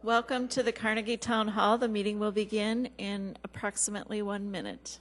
Welcome to the Carnegie Town Hall. The meeting will begin in approximately 1 minute.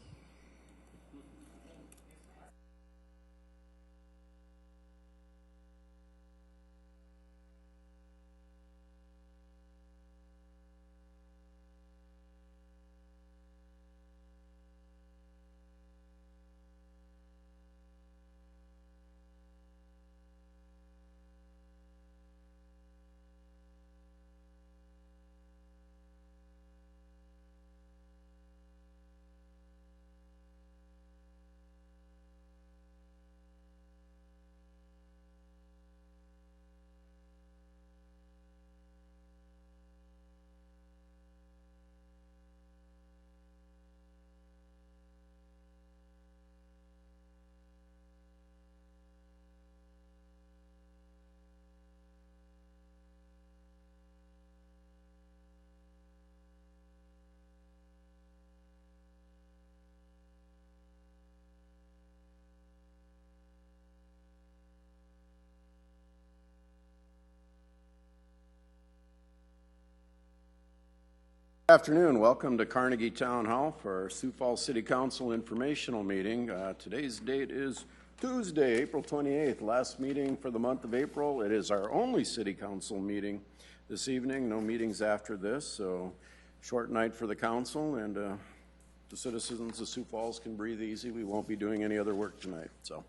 Good afternoon. Welcome to Carnegie Town Hall for our Sioux Falls City Council informational meeting. Today's date is Tuesday, April 28th, last meeting for the month of April. It is our only City Council meeting this evening. No meetings after this, so short night for the council, and the citizens of Sioux Falls can breathe easy. We won't be doing any other work tonight. So.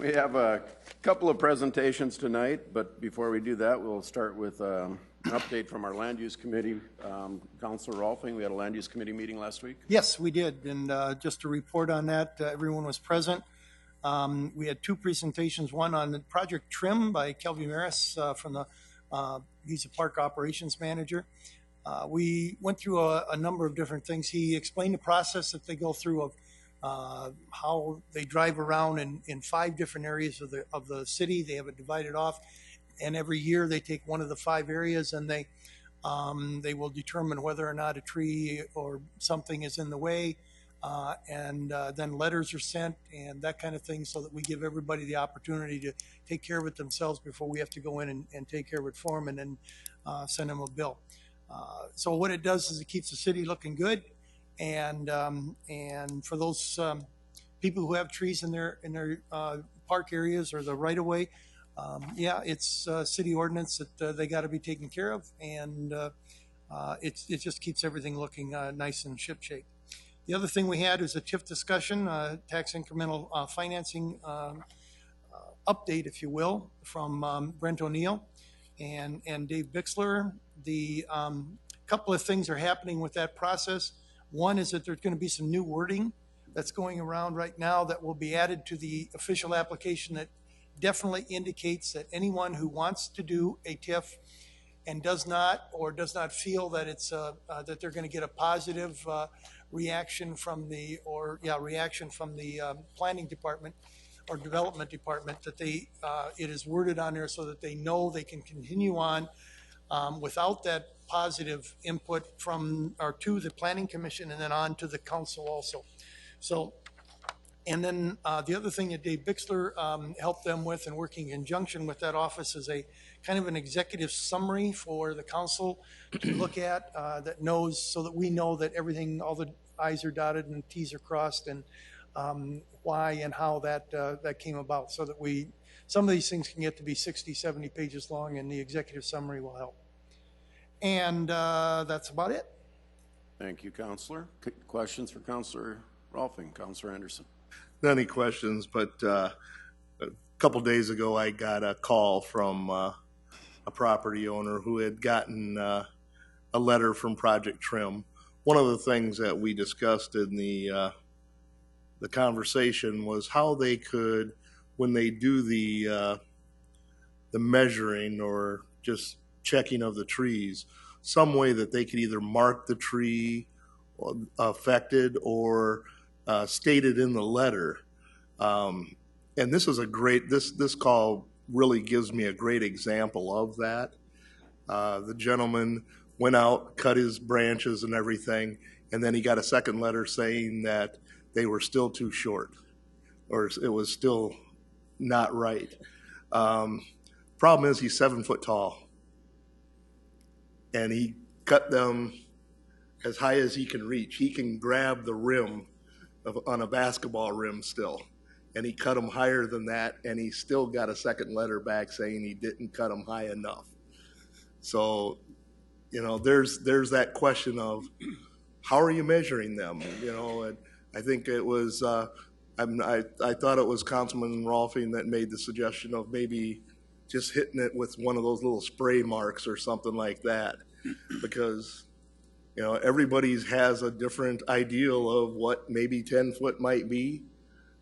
We have a couple of presentations tonight, but before we do that, we'll start with an update from our Land Use Committee. Councilor Rolfing, we had a Land Use Committee meeting last week? Yes, we did, and just to report on that, everyone was present. We had two presentations, one on the Project Trim by Kelvin Maris from the, he's a park operations manager. We went through a number of different things. He explained the process that they go through of how they drive around in 5 different areas of the city. They have it divided off, and every year they take one of the 5 areas and they will determine whether or not a tree or something is in the way, and then letters are sent and that kind of thing, so that we give everybody the opportunity to take care of it themselves before we have to go in and take care of it for them and then send them a bill. So what it does is it keeps the city looking good. And for those people who have trees in their park areas or the right of way, yeah, it's city ordinance that they got to be taken care of, and it just keeps everything looking nice and shipshape. The other thing we had is a TIF discussion, tax incremental financing update, if you will, from Brent O'Neill and Dave Bixler. The couple of things are happening with that process. One is that there's going to be some new wording that's going around right now that will be added to the official application that definitely indicates that anyone who wants to do a TIF and does not feel that it's that they're going to get a positive reaction from the planning department or development department, that it is worded on there so that they know they can continue on without that positive input from or to the planning commission and then on to the council also. So, and then the other thing that Dave Bixler helped them with, and working in conjunction with that office, is a kind of an executive summary for the council to look at that knows, so that we know that everything, all the I's are dotted and T's are crossed, and why and how that came about, so that some of these things can get to be 60, 70 pages long, and the executive summary will help. And that's about it. Thank you, Councilor. Questions for Councilor Rolfing? Councilor Anderson. Not any questions, but a couple days ago I got a call from a property owner who had gotten a letter from Project Trim. One of the things that we discussed in the conversation was how they could, when they do the measuring or just checking of the trees, some way that they could either mark the tree affected or stated in the letter. And this is a great, this call really gives me a great example of that. The gentleman went out, cut his branches and everything, and then he got a second letter saying that they were still too short, or it was still not right. problem is he's 7 foot tall. And he cut them as high as he can reach. He can grab the rim on a basketball rim still. And he cut them higher than that, and he still got a second letter back saying he didn't cut them high enough. So, you know, there's that question of how are you measuring them? You know, and I think it was, I thought it was Councilman Rolfing that made the suggestion of maybe just hitting it with one of those little spray marks or something like that, because, you know, everybody has a different ideal of what maybe 10 foot might be.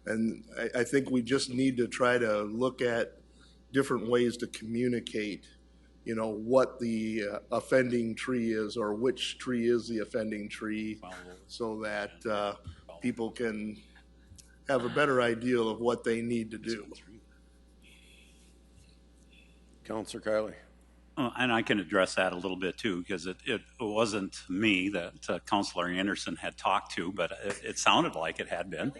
And I think we just need to try to look at different ways to communicate, you know, what the offending tree is, or which tree is the offending tree, so that people can have a better idea of what they need to do. Councilor Kiley. And I can address that a little bit too, because it wasn't me that Councilor Anderson had talked to, but it sounded like it had been.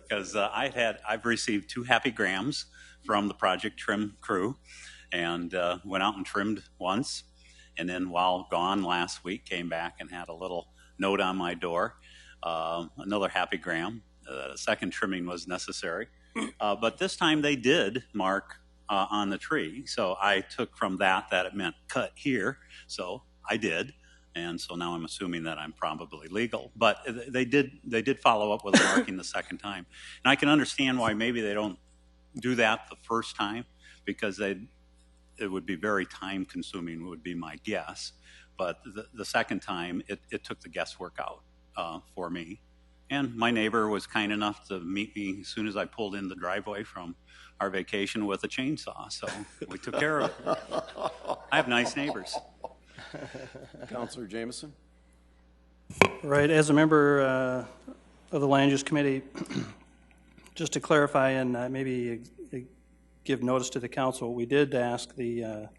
Because I've received 2 happy grams from the Project Trim crew, and went out and trimmed once, and then while gone last week came back and had a little note on my door, another happy gram. A second trimming was necessary, but this time they did mark on the tree, so I took from that it meant cut here, so I did. And so now I'm assuming that I'm probably legal. But they did follow up with a marking the second time. And I can understand why maybe they don't do that the first time, because it would be very time consuming, would be my guess. But the second time, it took the guesswork out for me. And my neighbor was kind enough to meet me as soon as I pulled in the driveway from our vacation with a chainsaw. So we took care of it. I have nice neighbors. Councilor Jameson. Right, as a member of the Land Use Committee, just to clarify and maybe give notice to the council, we did ask the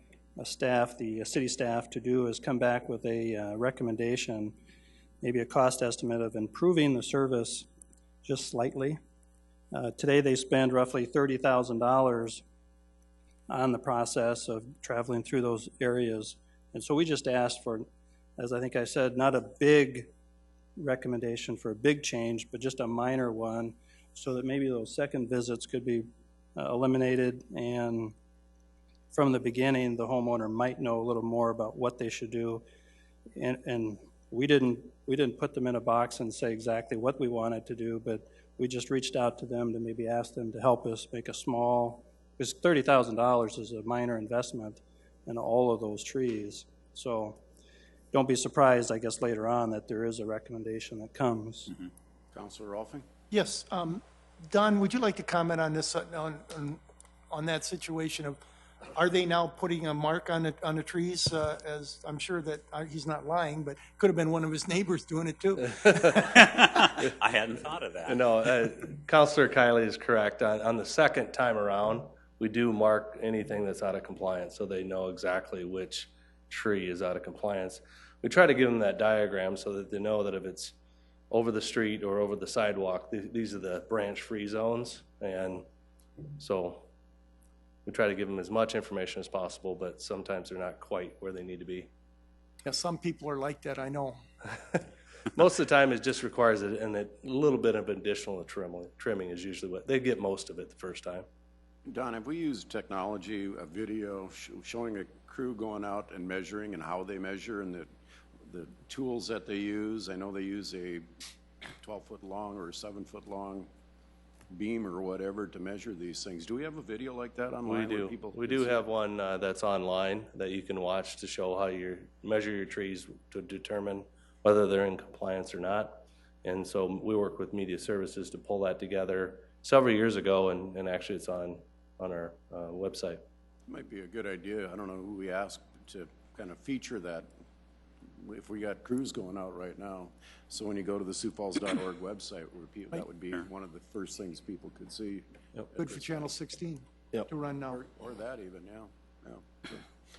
city staff to do is come back with a recommendation, maybe a cost estimate of improving the service just slightly. Today they spend roughly $30,000 on the process of traveling through those areas. And so we just asked for, as I think I said, not a big recommendation for a big change, but just a minor one, so that maybe those second visits could be eliminated, and from the beginning the homeowner might know a little more about what they should do. And we didn't put them in a box and say exactly what we wanted to do, but we just reached out to them to maybe ask them to help us make a small, because $30,000 is a minor investment in all of those trees. So don't be surprised, I guess, later on that there is a recommendation that comes. Mm-hmm. Councilor Rolfing? Yes. Don, would you like to comment on this, on that situation of, are they now putting a mark on the trees? As I'm sure that he's not lying, but could have been one of his neighbors doing it too. I hadn't thought of that. No, Councilor Kiley is correct. On the second time around, we do mark anything that's out of compliance, so they know exactly which tree is out of compliance. We try to give them that diagram so that they know that if it's over the street or over the sidewalk, these are the branch-free zones, and so we try to give them as much information as possible, but sometimes they're not quite where they need to be. Yeah, some people are like that, I know. Most of the time it just requires a little bit of additional trimming is usually what, they get most of it the first time. Don, have we used technology, a video showing a crew going out and measuring and how they measure and the tools that they use? I know they use a 12-foot long or a 7-foot long beam or whatever to measure these things. Do we have a video like that online? We do have one that's online that you can watch to show how you measure your trees to determine whether they're in compliance or not. And so we work with Media Services to pull that together several years ago, and actually it's on our website. Might be a good idea. I don't know who we asked to kind of feature that if we got crews going out right now. So when you go to the siouxfalls.org website, that would be one of the first things people could see. Yep. Good for Channel 16 to run now. Or that even, yeah.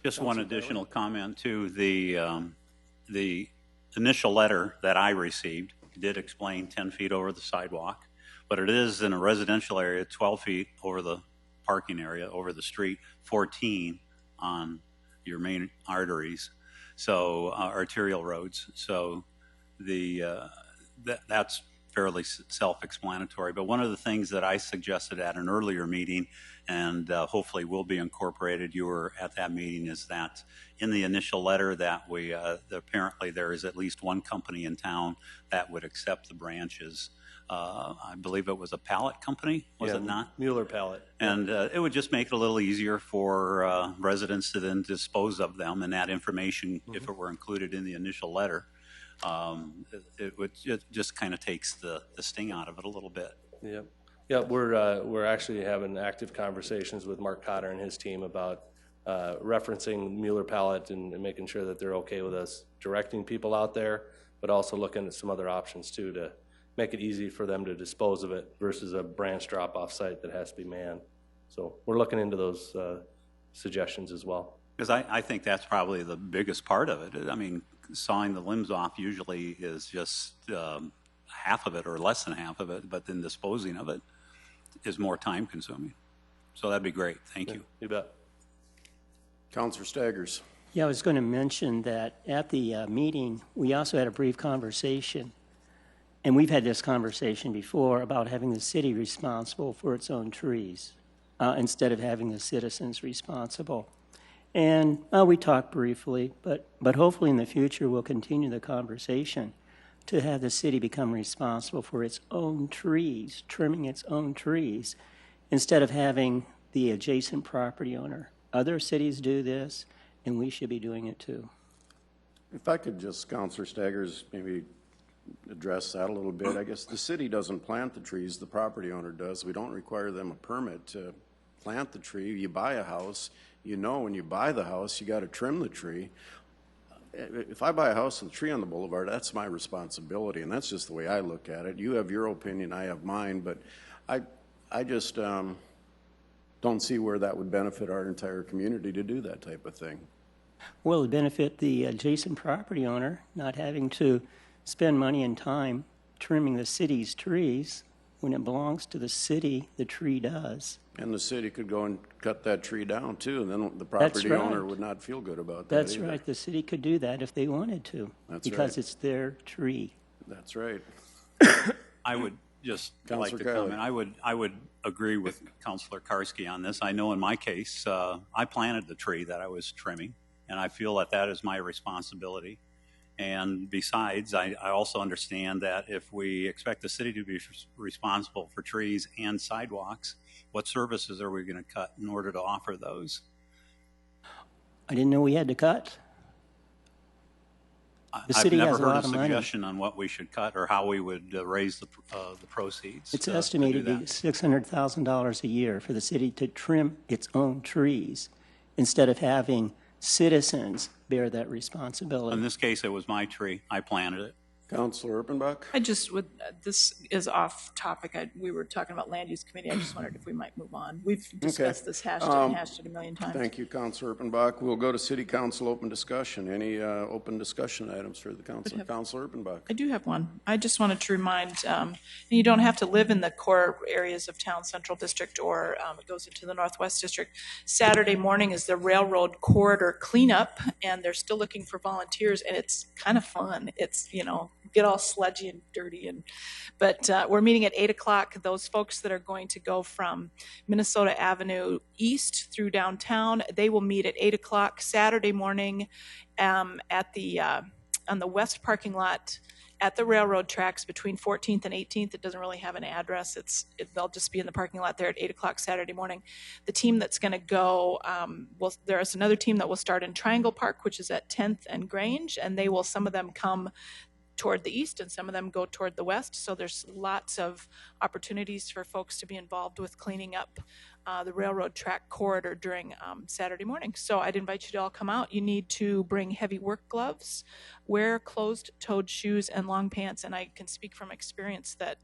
Just one additional comment too. The initial letter that I received did explain 10 feet over the sidewalk, but it is in a residential area, 12 feet over the parking area over the street, 14 on your main arteries, so arterial roads. So that's fairly self-explanatory. But one of the things that I suggested at an earlier meeting, and hopefully will be incorporated, you were at that meeting, is that in the initial letter that we, apparently there is at least one company in town that would accept the branches. I believe it was a pallet company, was it not? Mueller Pallet. And it would just make it a little easier for residents to then dispose of them, and that information, if it were included in the initial letter, it just kind of takes the sting out of it a little bit. Yep. Yeah, we're actually having active conversations with Mark Cotter and his team about referencing Mueller Pallet and making sure that they're okay with us directing people out there, but also looking at some other options too to make it easy for them to dispose of it versus a branch drop-off site that has to be manned. So we're looking into those suggestions as well. Because I think that's probably the biggest part of it. I mean, sawing the limbs off usually is just half of it or less than half of it, but then disposing of it is more time consuming. So that'd be great. Thank you. You bet. Councilor Staggers. Yeah, I was going to mention that at the meeting, we also had a brief conversation, and we've had this conversation before about having the city responsible for its own trees instead of having the citizens responsible. And we talked briefly, but hopefully in the future we'll continue the conversation to have the city become responsible for its own trees, trimming its own trees, instead of having the adjacent property owner. Other cities do this, and we should be doing it too. If I could just, Councilor Staggers, maybe address that a little bit. I guess the city doesn't plant the trees, the property owner does. We don't require them a permit to plant the tree. You buy a house, you know when you buy the house, you got to trim the tree. If I buy a house with a tree on the boulevard, that's my responsibility, and that's just the way I look at it. You have your opinion, I have mine, but I just don't see where that would benefit our entire community to do that type of thing. Well, it would benefit the adjacent property owner not having to spend money and time trimming the city's trees. When it belongs to the city, the tree does. And the city could go and cut that tree down too, and then the property owner would not feel good about that. That's right. The city could do that if they wanted to, because it's their tree. That's right. I would just like to comment. I would agree with Councilor Karski on this. I know in my case, I planted the tree that I was trimming, and I feel that that is my responsibility. And besides, I also understand that if we expect the city to be responsible for trees and sidewalks, what services are we going to cut in order to offer those? I didn't know we had to cut. The city has a lot of money. I've never heard a suggestion on what we should cut or how we would raise the proceeds. It's estimated to be $600,000 a year for the city to trim its own trees instead of having citizens bear that responsibility. In this case, it was my tree. I planted it. Councilor Erpenbach? I just would, this is off topic. We were talking about land use committee. I just wondered if we might move on. We've discussed this hashed and hashed it a million times. Thank you, Councilor Erpenbach. We'll go to City Council open discussion. Any open discussion items for the council? Councilor Erpenbach. I do have one. I just wanted to remind, you don't have to live in the core areas of town, Central District, or it goes into the Northwest District. Saturday morning is the railroad corridor cleanup, and they're still looking for volunteers, and it's kind of fun. It's, you know, get all sludgy and dirty, but we're meeting at 8 o'clock. Those folks that are going to go from Minnesota Avenue east through downtown, they will meet at 8 o'clock Saturday morning at the on the west parking lot at the railroad tracks between 14th and 18th. It doesn't really have an address. They'll just be in the parking lot there at 8 o'clock Saturday morning. The team that's going to go, there's another team that will start in Triangle Park, which is at 10th and Grange, and some of them come toward the east and some of them go toward the west. So there's lots of opportunities for folks to be involved with cleaning up the railroad track corridor during Saturday morning. So I'd invite you to all come out. You need to bring heavy work gloves, wear closed-toed shoes and long pants. And I can speak from experience that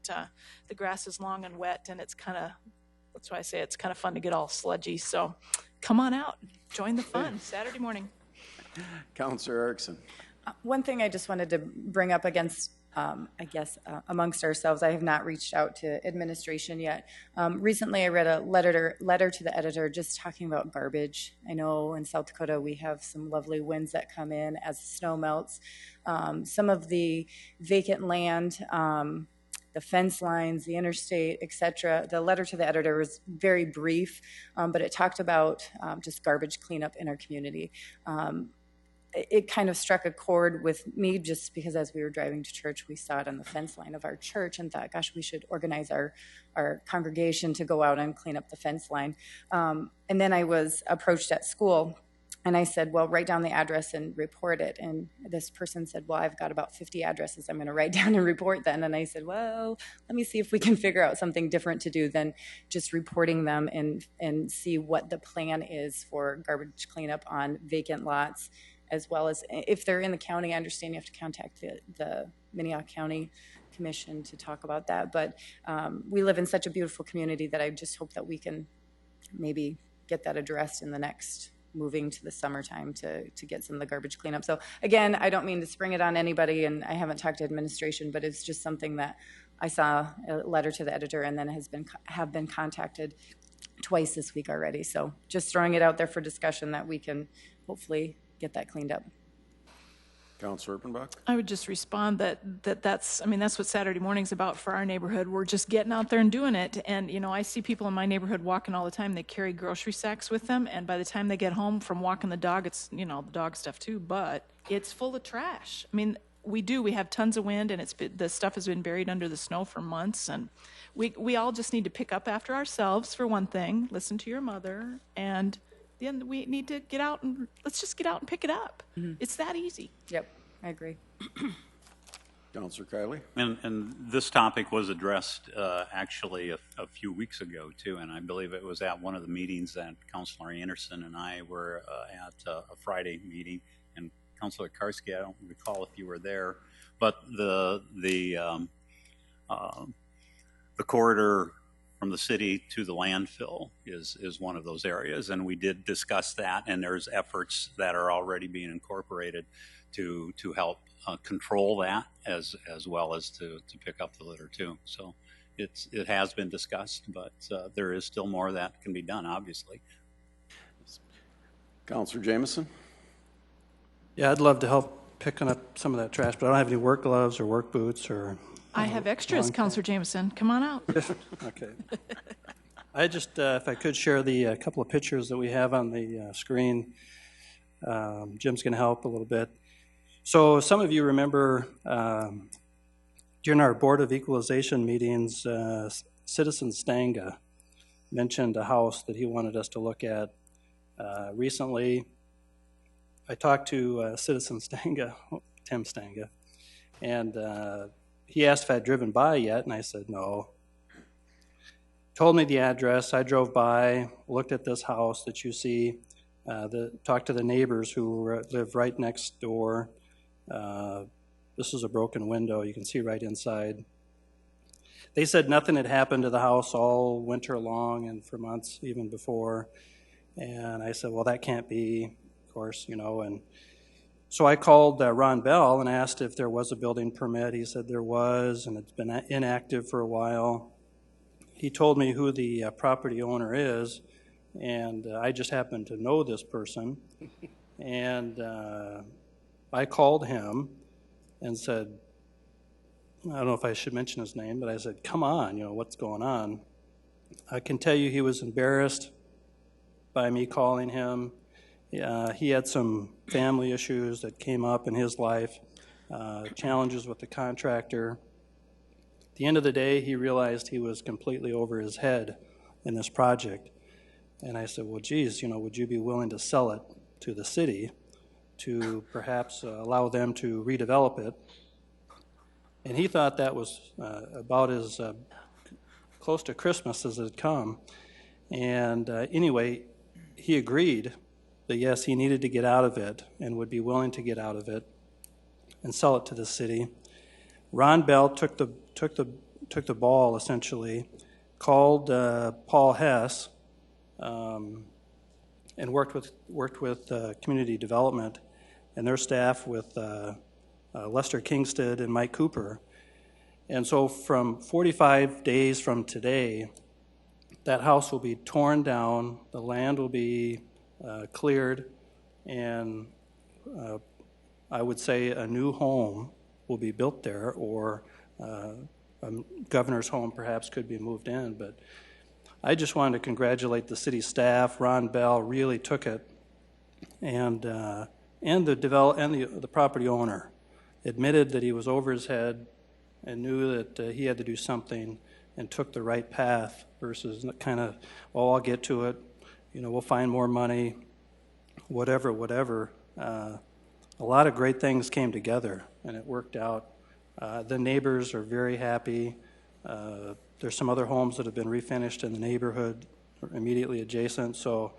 the grass is long and wet, and it's kind of, that's why I say it's kind of fun to get all sludgy. So come on out, join the fun Saturday morning. Councilor Erickson. One thing I just wanted to bring up against I guess, amongst ourselves. I have not reached out to administration yet. Recently, I read a letter to the editor just talking about garbage. I know in South Dakota we have some lovely winds that come in as the snow melts. Some of the vacant land, the fence lines, the interstate, etc. The letter to the editor was very brief, but it talked about just garbage cleanup in our community. It kind of struck a chord with me just because as we were driving to church, we saw it on the fence line of our church and thought, gosh, we should organize our congregation to go out and clean up the fence line. And then I was approached at school and I said, well, write down the address and report it. And this person said, well, I've got about 50 addresses I'm going to write down and report then. And I said, well, let me see if we can figure out something different to do than just reporting them and see what the plan is for garbage cleanup on vacant lots, as well as if they're in the county. I understand you have to contact the Minnehaha County Commission to talk about that. But we live in such a beautiful community that I just hope that we can maybe get that addressed in the next moving to the summertime to get some of the garbage cleanup. So again, I don't mean to spring it on anybody, and I haven't talked to administration, but it's just something that I saw a letter to the editor and then have been contacted twice this week already. So just throwing it out there for discussion that we can hopefully get that cleaned up. Councilor Erpenbach? I would just respond that's what Saturday morning's about for our neighborhood. We're just getting out there and doing it. And, I see people in my neighborhood walking all the time. They carry grocery sacks with them. And by the time they get home from walking the dog, it's, the dog stuff too, but it's full of trash. We have tons of wind and the stuff has been buried under the snow for months. And we all just need to pick up after ourselves for one thing, listen to your mother, and then we need to let's just get out and pick it up. Mm-hmm. It's that easy. Yep, I agree. Councilor Kiley? And this topic was addressed actually a few weeks ago too, and I believe it was at one of the meetings that Councilor Anderson and I were at a Friday meeting, and Councilor Karski, I don't recall if you were there, but the corridor from the city to the landfill is one of those areas, and we did discuss that, and there's efforts that are already being incorporated to help control that as well as to pick up the litter too. So it has been discussed, but there is still more that can be done, obviously. Councilor Jameson? Yeah, I'd love to help picking up some of that trash, but I don't have any work gloves or work boots or... I have extras, Councilor Jameson. Come on out. Okay. I just, if I could share the couple of pictures that we have on the screen. Jim's going to help a little bit. So some of you remember during our Board of Equalization meetings, Citizen Stanga mentioned a house that he wanted us to look at. Recently, I talked to Citizen Stanga, Tim Stanga, and he asked if I'd driven by yet, and I said no. Told me the address. I drove by, looked at this house that you see, talked to the neighbors who live right next door. This is a broken window. You can see right inside. They said nothing had happened to the house all winter long and for months even before. And I said, well, that can't be, of course, and so I called Ron Bell and asked if there was a building permit. He said there was, and it's been inactive for a while. He told me who the property owner is, and I just happened to know this person. And I called him and said, I don't know if I should mention his name, but I said, come on, what's going on? I can tell you he was embarrassed by me calling him. He had some family issues that came up in his life, challenges with the contractor. At the end of the day, he realized he was completely over his head in this project. And I said, well, geez, would you be willing to sell it to the city to perhaps allow them to redevelop it? And he thought that was about as close to Christmas as it had come. And anyway, he agreed that yes, he needed to get out of it and would be willing to get out of it and sell it to the city. Ron Bell took the ball essentially, called Paul Hess, and worked with community development and their staff with Lester Kingstead and Mike Cooper. And so from 45 days from today, that house will be torn down, the land will be cleared, and I would say a new home will be built there, or a governor's home perhaps could be moved in. But I just wanted to congratulate the city staff. Ron Bell really took it, and the property owner admitted that he was over his head and knew that he had to do something, and took the right path versus kind of, well, I'll get to it, we'll find more money, whatever. A lot of great things came together, and it worked out. The neighbors are very happy. There's some other homes that have been refinished in the neighborhood immediately adjacent, so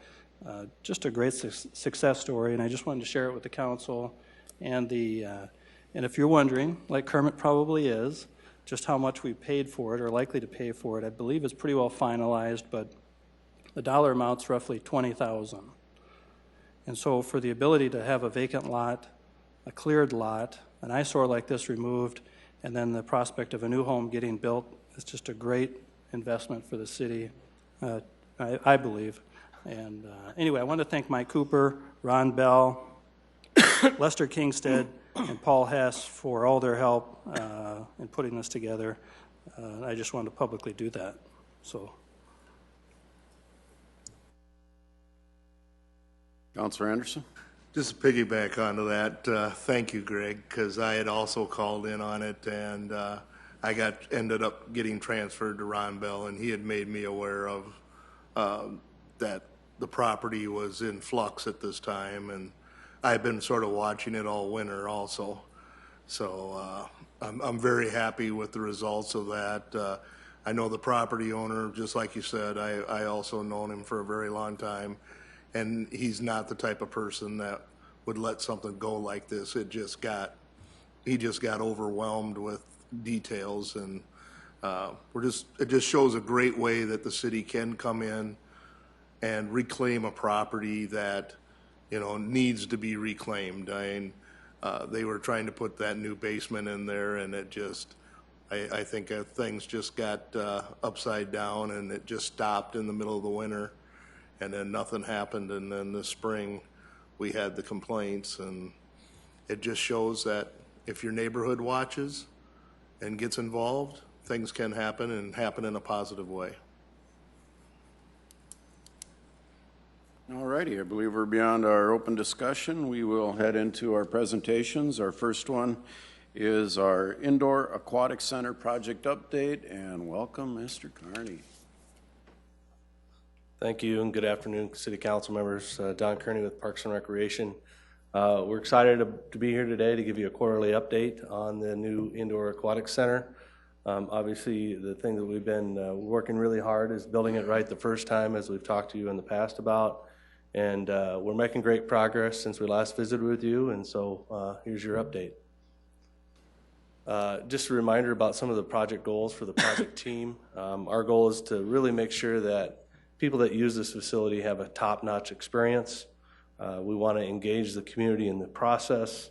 just a great success story, and I just wanted to share it with the council. And if you're wondering, like Kermit probably is, just how much we paid for it or likely to pay for it, I believe it's pretty well finalized, but the dollar amount's roughly $20,000. And so for the ability to have a vacant lot, a cleared lot, an eyesore like this removed, and then the prospect of a new home getting built, it's just a great investment for the city, I believe. And anyway, I want to thank Mike Cooper, Ron Bell, Lester Kingstead, and Paul Hess for all their help in putting this together. I just wanted to publicly do that. So, Councilor Anderson? Just to piggyback onto that, thank you, Greg, because I had also called in on it, and I ended up getting transferred to Ron Bell, and he had made me aware of that the property was in flux at this time, and I've been sort of watching it all winter also. So I'm very happy with the results of that. I know the property owner, just like you said, I also known him for a very long time, and he's not the type of person that would let something go like this. He just got overwhelmed with details, and it just shows a great way that the city can come in and reclaim a property that needs to be reclaimed. They were trying to put that new basement in there, and I think things just got upside down, and it just stopped in the middle of the winter, and then nothing happened. And then this spring, we had the complaints, and it just shows that if your neighborhood watches and gets involved, things can happen, and happen in a positive way. All righty, I believe we're beyond our open discussion. We will head into our presentations. Our first one is our Indoor Aquatic Center project update, and welcome, Mr. Carney. Thank you, and good afternoon, City Council members. Don Kearney with Parks and Recreation. We're excited to be here today to give you a quarterly update on the new Indoor Aquatic Center. Obviously, the thing that we've been working really hard is building it right the first time, as we've talked to you in the past about. And we're making great progress since we last visited with you, and so here's your update. Just a reminder about some of the project goals for the project team. Our goal is to really make sure that people that use this facility have a top-notch experience. We want to engage the community in the process.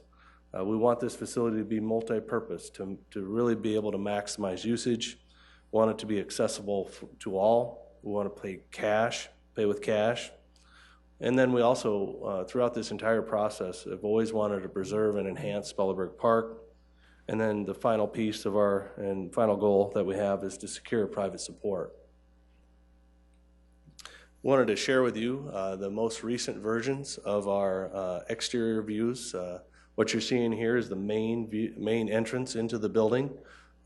We want this facility to be multi-purpose, to really be able to maximize usage. We want it to be accessible to all. We want to pay with cash. And then we also, throughout this entire process, have always wanted to preserve and enhance Spellerberg Park. And then the final piece of final goal that we have is to secure private support. Wanted to share with you the most recent versions of our exterior views. What you're seeing here is the main entrance into the building.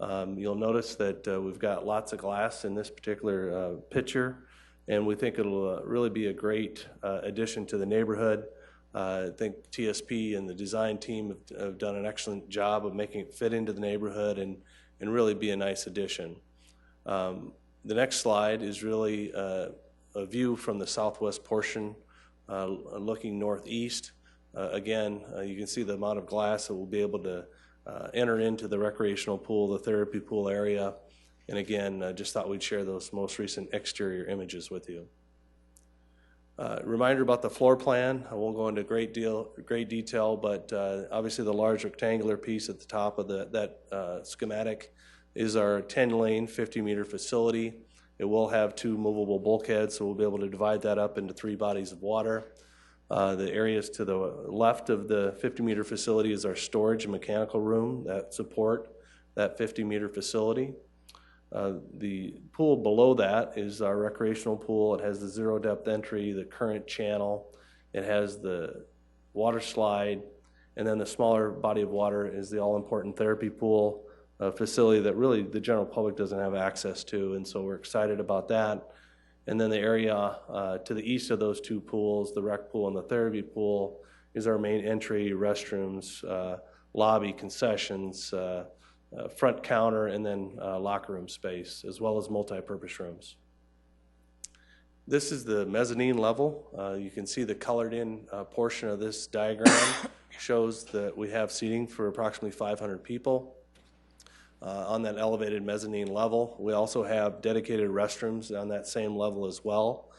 You'll notice that we've got lots of glass in this particular picture, and we think it'll really be a great addition to the neighborhood. I think TSP and the design team have done an excellent job of making it fit into the neighborhood and really be a nice addition. The next slide is really a view from the southwest portion looking northeast. Again, you can see the amount of glass that will be able to enter into the recreational pool, the therapy pool area. And again, just thought we'd share those most recent exterior images with you. Reminder about the floor plan. I won't go into great detail, but obviously the large rectangular piece at the top of that schematic is our 10-lane, 50-meter facility. It will have 2 movable bulkheads, so we'll be able to divide that up into 3 bodies of water. The areas to the left of the 50-meter facility is our storage and mechanical room that support that 50-meter facility. The pool below that is our recreational pool. It has the 0 depth entry, the current channel. It has the water slide, and then the smaller body of water is the all-important therapy pool, a facility that really the general public doesn't have access to, and so we're excited about that. And then the area to the east of those 2 pools, the rec pool and the therapy pool, is our main entry, restrooms, lobby, concessions, front counter, and then locker room space, as well as multi-purpose rooms. This is the mezzanine level. You can see the colored in portion of this diagram shows that we have seating for approximately 500 people. On that elevated mezzanine level, we also have dedicated restrooms on that same level as well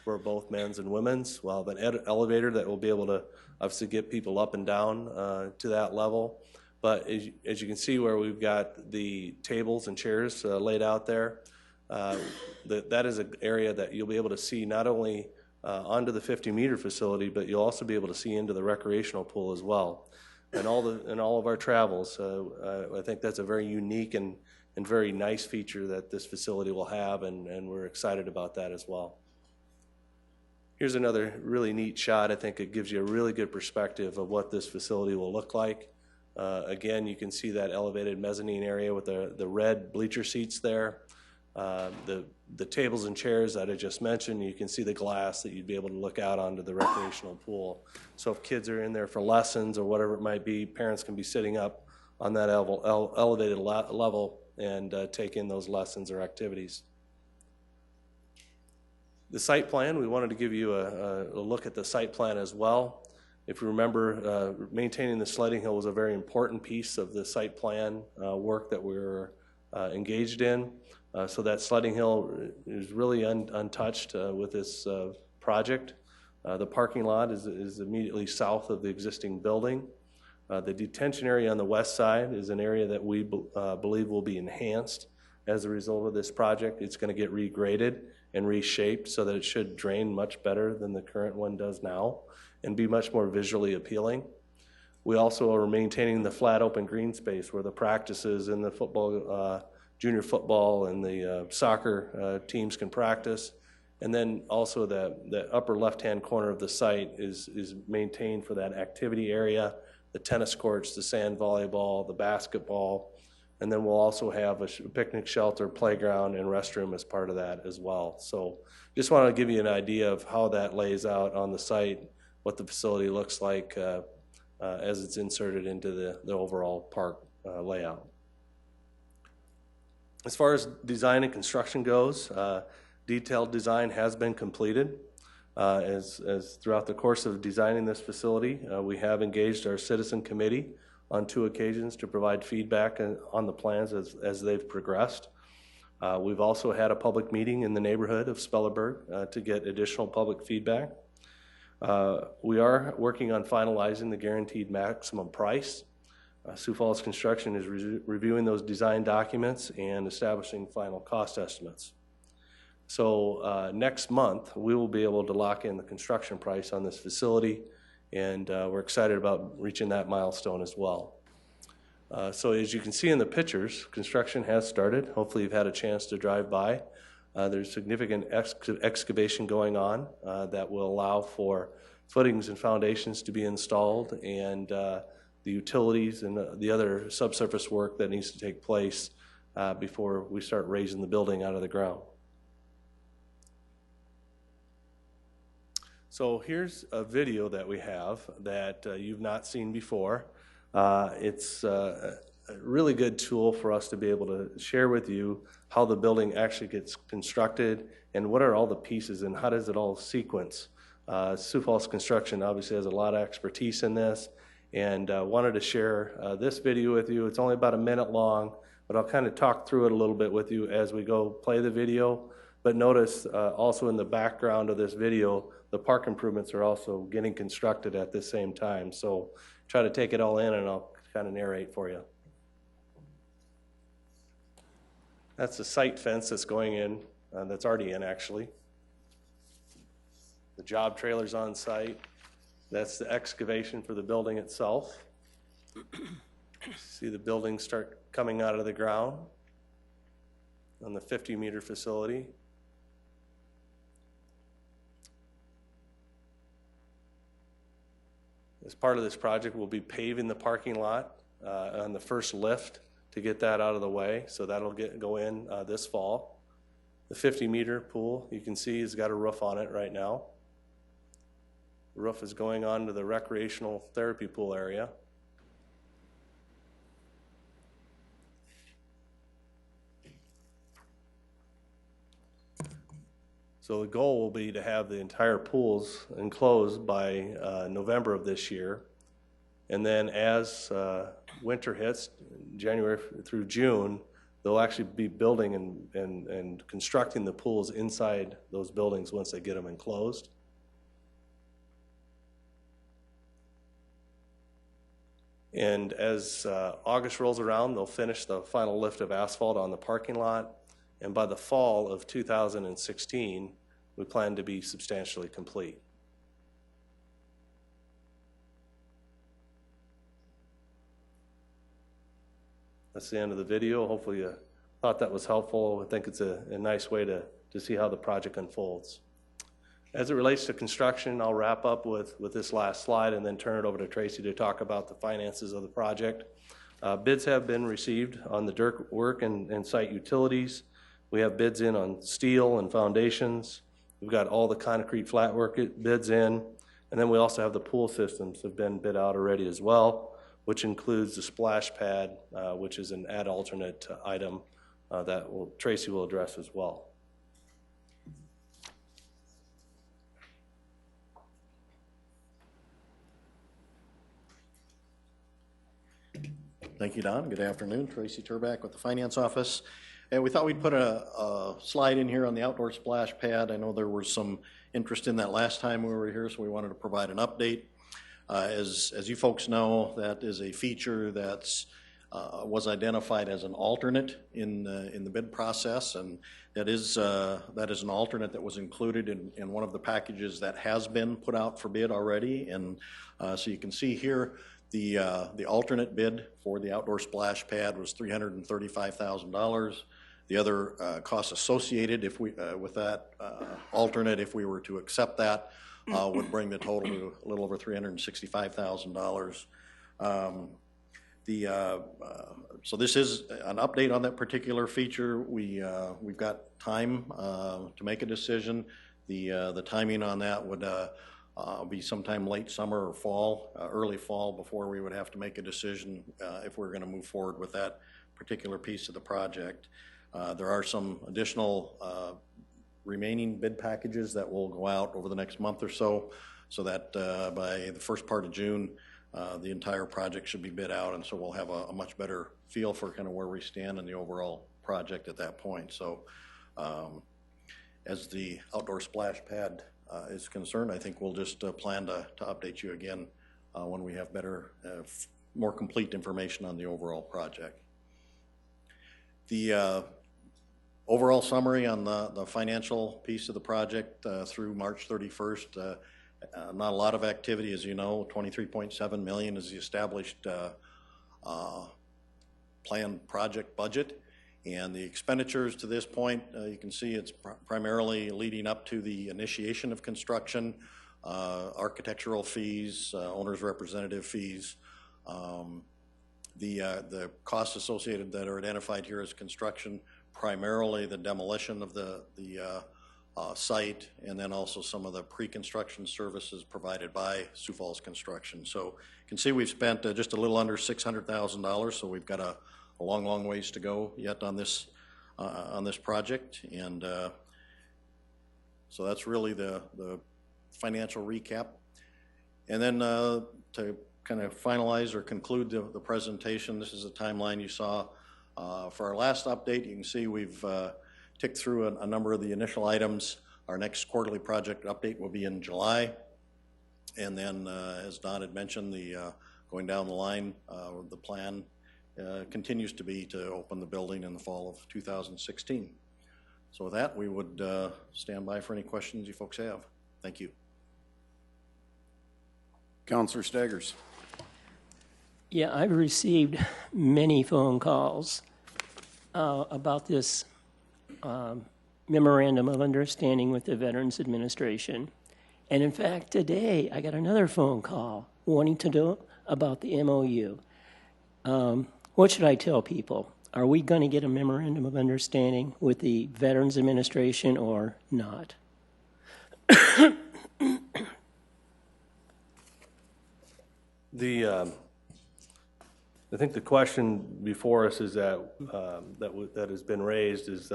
for both men's and women's. We'll have an elevator that will be able to obviously get people up and down to that level. But as you can see where we've got the tables and chairs laid out there, that is an area that you'll be able to see not only onto the 50-meter facility, but you'll also be able to see into the recreational pool as well. And all of our travels, I think that's a very unique and very nice feature that this facility will have, and we're excited about that as well. Here's another really neat shot. I think it gives you a really good perspective of what this facility will look like. Again, you can see that elevated mezzanine area with the red bleacher seats there. The tables and chairs that I just mentioned, you can see the glass that you'd be able to look out onto the recreational pool. So if kids are in there for lessons or whatever it might be, parents can be sitting up on that elevated level and take in those lessons or activities. The site plan, we wanted to give you a look at the site plan as well. If you remember, maintaining the sledding hill was a very important piece of the site plan work that we were engaged in. So that sledding hill is really untouched with this project. The parking lot is immediately south of the existing building. The detention area on the west side is an area that we believe will be enhanced as a result of this project. It's going to get regraded and reshaped so that it should drain much better than the current one does now and be much more visually appealing. We also are maintaining the flat open green space where the practices in the football, junior football and the soccer teams can practice. And then also the upper left-hand corner of the site is maintained for that activity area, the tennis courts, the sand volleyball, the basketball, and then we'll also have a picnic shelter, playground, and restroom as part of that as well. So just want to give you an idea of how that lays out on the site, what the facility looks like as it's inserted into the overall park layout. As far as design and construction goes, detailed design has been completed. As throughout the course of designing this facility, we have engaged our citizen committee on 2 occasions to provide feedback on the plans as they've progressed. We've also had a public meeting in the neighborhood of Spellerberg to get additional public feedback. We are working on finalizing the guaranteed maximum price. Sioux Falls Construction is reviewing those design documents and establishing final cost estimates. So next month, we will be able to lock in the construction price on this facility, and we're excited about reaching that milestone as well. So as you can see in the pictures, construction has started. Hopefully you've had a chance to drive by. There's significant excavation going on that will allow for footings and foundations to be installed, and the utilities and the other subsurface work that needs to take place before we start raising the building out of the ground. So here's a video that we have that you've not seen before. It's a really good tool for us to be able to share with you how the building actually gets constructed and what are all the pieces and how does it all sequence. Sioux Falls Construction obviously has a lot of expertise in this, and wanted to share this video with you. It's only about a minute long, but I'll kind of talk through it a little bit with you as we go play the video. But notice also in the background of this video, the park improvements are also getting constructed at the same time. So try to take it all in and I'll kind of narrate for you. That's the site fence that's going in, that's already in actually. The job trailer's on site. That's the excavation for the building itself. See the building start coming out of the ground on the 50-meter facility. As part of this project, we'll be paving the parking lot on the first lift to get that out of the way. So that'll go in this fall. The 50-meter pool, you can see, has got a roof on it right now. The roof is going on to the recreational therapy pool area. So the goal will be to have the entire pools enclosed by November of this year. And then as winter hits, January through June, they'll actually be building and constructing the pools inside those buildings once they get them enclosed. And as August rolls around, they'll finish the final lift of asphalt on the parking lot. And by the fall of 2016, we plan to be substantially complete. That's the end of the video. Hopefully you thought that was helpful. I think it's a nice way to see how the project unfolds. As it relates to construction, I'll wrap up with this last slide and then turn it over to Tracy to talk about the finances of the project. Bids have been received on the dirt work and site utilities. We have bids in on steel and foundations. We've got all the concrete flat work bids in. And then we also have the pool systems have been bid out already as well, which includes the splash pad, which is an add alternate item that Tracy will address as well. Thank you, Don. Good afternoon. Tracy Turback with the Finance Office. And we thought we'd put a slide in here on the outdoor splash pad. I know there was some interest in that last time we were here, so we wanted to provide an update. As you folks know, that is a feature that's was identified as an alternate in the bid process, and that is an alternate that was included in one of the packages that has been put out for bid already. And so you can see here the alternate bid for the outdoor splash pad was $335,000. The other costs associated with that alternate, if we were to accept that, would bring the total to a little over $365,000. So this is an update on that particular feature. We've got time to make a decision. The timing on that would be sometime late summer or fall, early fall, before we would have to make a decision if we're going to move forward with that particular piece of the project. There are some additional remaining bid packages that will go out over the next month or so that by the first part of June, the entire project should be bid out, and so we'll have a much better feel for kind of where we stand in the overall project at that point. So as the outdoor splash pad is concerned, I think we'll just plan to update you again when we have better, more complete information on the overall project. The overall summary on the financial piece of the project through March 31st, not a lot of activity, as you know. $23.7 million is the established planned project budget. And the expenditures to this point, you can see it's primarily leading up to the initiation of construction, architectural fees, owner's representative fees. The costs associated that are identified here as construction, primarily the demolition of the site, and then also some of the pre-construction services provided by Sioux Falls Construction. So you can see we've spent just a little under $600,000, so we've got a long ways to go yet on this project. And so that's really the financial recap. And then to kind of finalize or conclude the presentation, this is a timeline you saw for our last update. You can see we've ticked through a number of the initial items Our next quarterly project update will be in July. And then, as Don had mentioned, going down the line, the plan continues to be to open the building in the fall of 2016. So with that, we would stand by for any questions you folks have. Thank you. Councilor Staggers. Yeah, I've received many phone calls about this memorandum of understanding with the Veterans Administration. And in fact, today I got another phone call wanting to know about the MOU. What should I tell people? Are we going to get a memorandum of understanding with the Veterans Administration or not? I think the question before us is that has been raised is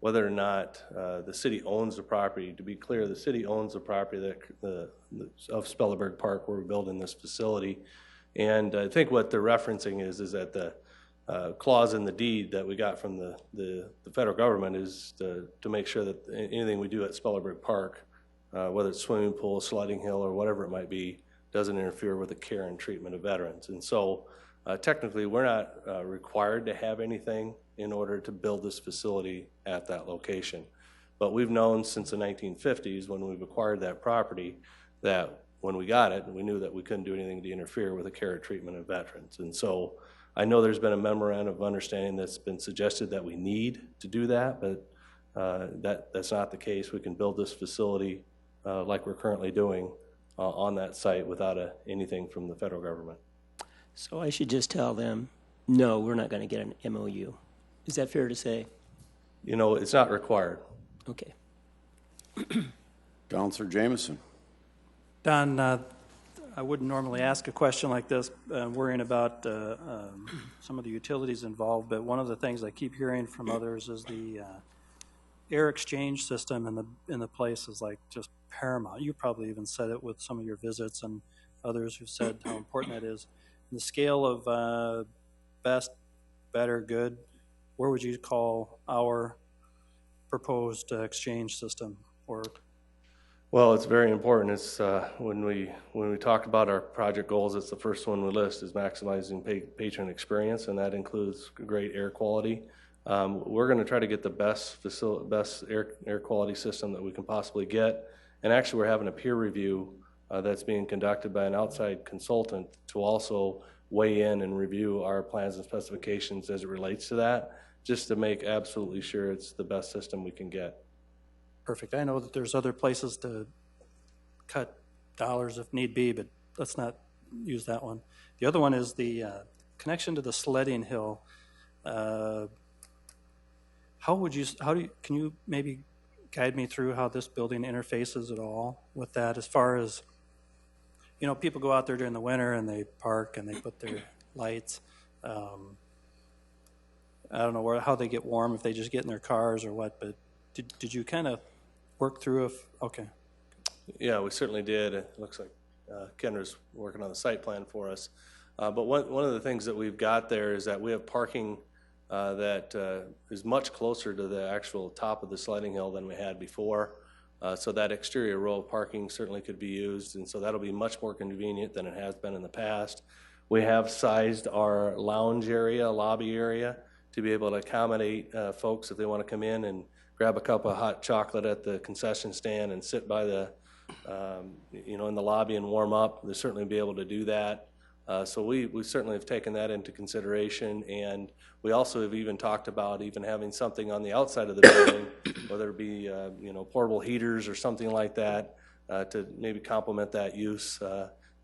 whether or not the city owns the property. To be clear, the city owns the property of Spellerberg Park where we're building this facility. And I think what they're referencing is that the clause in the deed that we got from the federal government is to make sure that anything we do at Spellerberg Park, whether it's swimming pool, sledding hill, or whatever it might be, doesn't interfere with the care and treatment of veterans. And so technically we're not required to have anything in order to build this facility at that location. But we've known since the 1950s when we've acquired that property that when we got it, we knew that we couldn't do anything to interfere with the care and treatment of veterans. And so I know there's been a memorandum of understanding that's been suggested that we need to do that, but that's not the case. We can build this facility like we're currently doing on that site without anything from the federal government. So I should just tell them, no, we're not going to get an MOU. Is that fair to say? You know, it's not required. Okay. Councilor Jameson. Don, I wouldn't normally ask a question like this, worrying about some of the utilities involved, but one of the things I keep hearing from others is the air exchange system in the place is like just paramount. You probably even said it with some of your visits and others who said how important that is. In the scale of best, better, good, where would you call our proposed exchange system? Or well, it's very important. It's when we talk about our project goals, it's the first one we list is maximizing patron experience, and that includes great air quality. We're going to try to get the best air quality system that we can possibly get. And actually, we're having a peer review that's being conducted by an outside consultant to also weigh in and review our plans and specifications as it relates to that, just to make absolutely sure it's the best system we can get. Perfect. I know that there's other places to cut dollars if need be, but let's not use that one. The other one is the connection to the sledding hill. Can you maybe guide me through how this building interfaces at all with that, as far as, you know, people go out there during the winter and they park and they put their lights. I don't know how they get warm, if they just get in their cars or what, but did you kind of work through okay. Yeah, we certainly did. It looks like Kendra's working on the site plan for us. But one of the things that we've got there is that we have parking that is much closer to the actual top of the sledding hill than we had before. So that exterior row of parking certainly could be used, and so that'll be much more convenient than it has been in the past. We have sized our lounge area, lobby area, to be able to accommodate folks if they want to come in and grab a cup of hot chocolate at the concession stand and sit by the, in the lobby and warm up. They'll certainly be able to do that. So we certainly have taken that into consideration, and we also have even talked about even having something on the outside of the building, whether it be portable heaters or something like that, to maybe complement that use.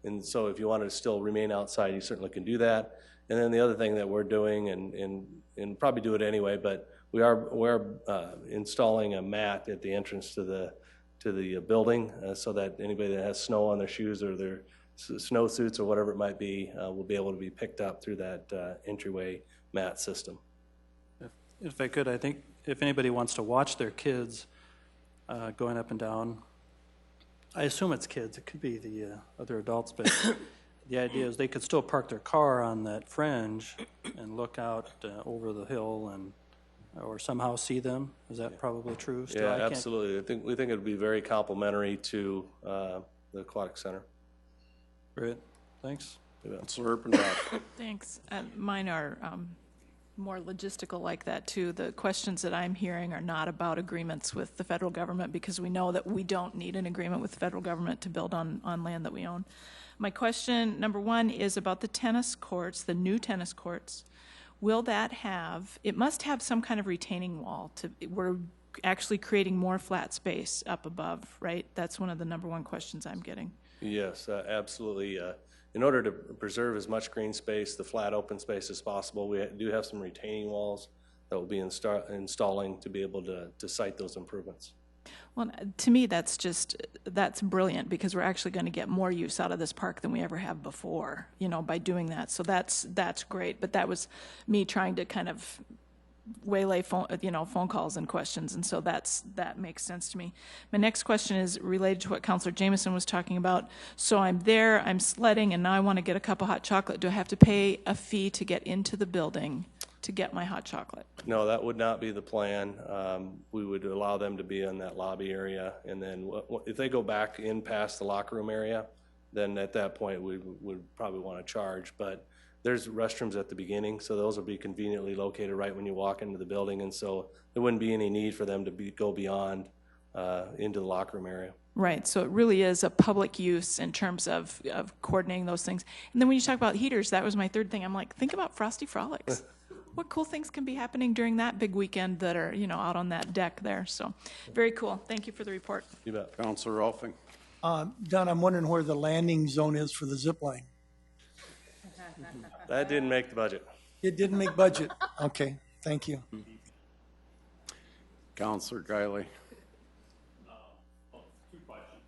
And so if you wanted to still remain outside, you certainly can do that. And then the other thing that we're doing, and probably do it anyway, but we're installing a mat at the entrance to the building, so that anybody that has snow on their shoes or their snowsuits or whatever it might be will be able to be picked up through that entryway mat system. If I could, I think if anybody wants to watch their kids going up and down, I assume it's kids, it could be the other adults, but the idea is they could still park their car on that fringe and look out over the hill and or somehow see them. Is that probably true? Still, Yeah, I can't- absolutely. We think it would be very complementary to the Aquatic Center. Great, thanks. Councilor Erpenbach. Thanks. Mine are more logistical like that, too. The questions that I'm hearing are not about agreements with the federal government, because we know that we don't need an agreement with the federal government to build on land that we own. My question, number one, is about the tennis courts, the new tennis courts. Will that have, it must have some kind of retaining wall we're actually creating more flat space up above, right? That's one of the number one questions I'm getting. Yes, absolutely. In order to preserve as much green space, the flat open space as possible, we do have some retaining walls that will be installing to be able to site those improvements. Well, to me, that's brilliant, because we're actually going to get more use out of this park than we ever have before, by doing that. So that's great. But that was me trying to kind of waylay phone calls and questions, and so that makes sense to me. My next question is related to what Councilor Jameson was talking about. So I'm there, I'm sledding, and now I want to get a cup of hot chocolate. Do I have to pay a fee to get into the building to get my hot chocolate? No, that would not be the plan. We would allow them to be in that lobby area, and then if they go back in past the locker room area, then at that point we would probably want to charge. But there's restrooms at the beginning, so those will be conveniently located right when you walk into the building, and so there wouldn't be any need for them to go beyond into the locker room area. Right, so it really is a public use in terms of coordinating those things. And then when you talk about heaters, that was my third thing. I'm like, think about Frosty Frolics. What cool things can be happening during that big weekend that are, out on that deck there. So very cool. Thank you for the report. You bet. Councilor Rolfing. Don, I'm wondering where the landing zone is for the zip line. That didn't make the budget. It didn't make budget. Okay, thank you. Councilor Kiley. Two questions.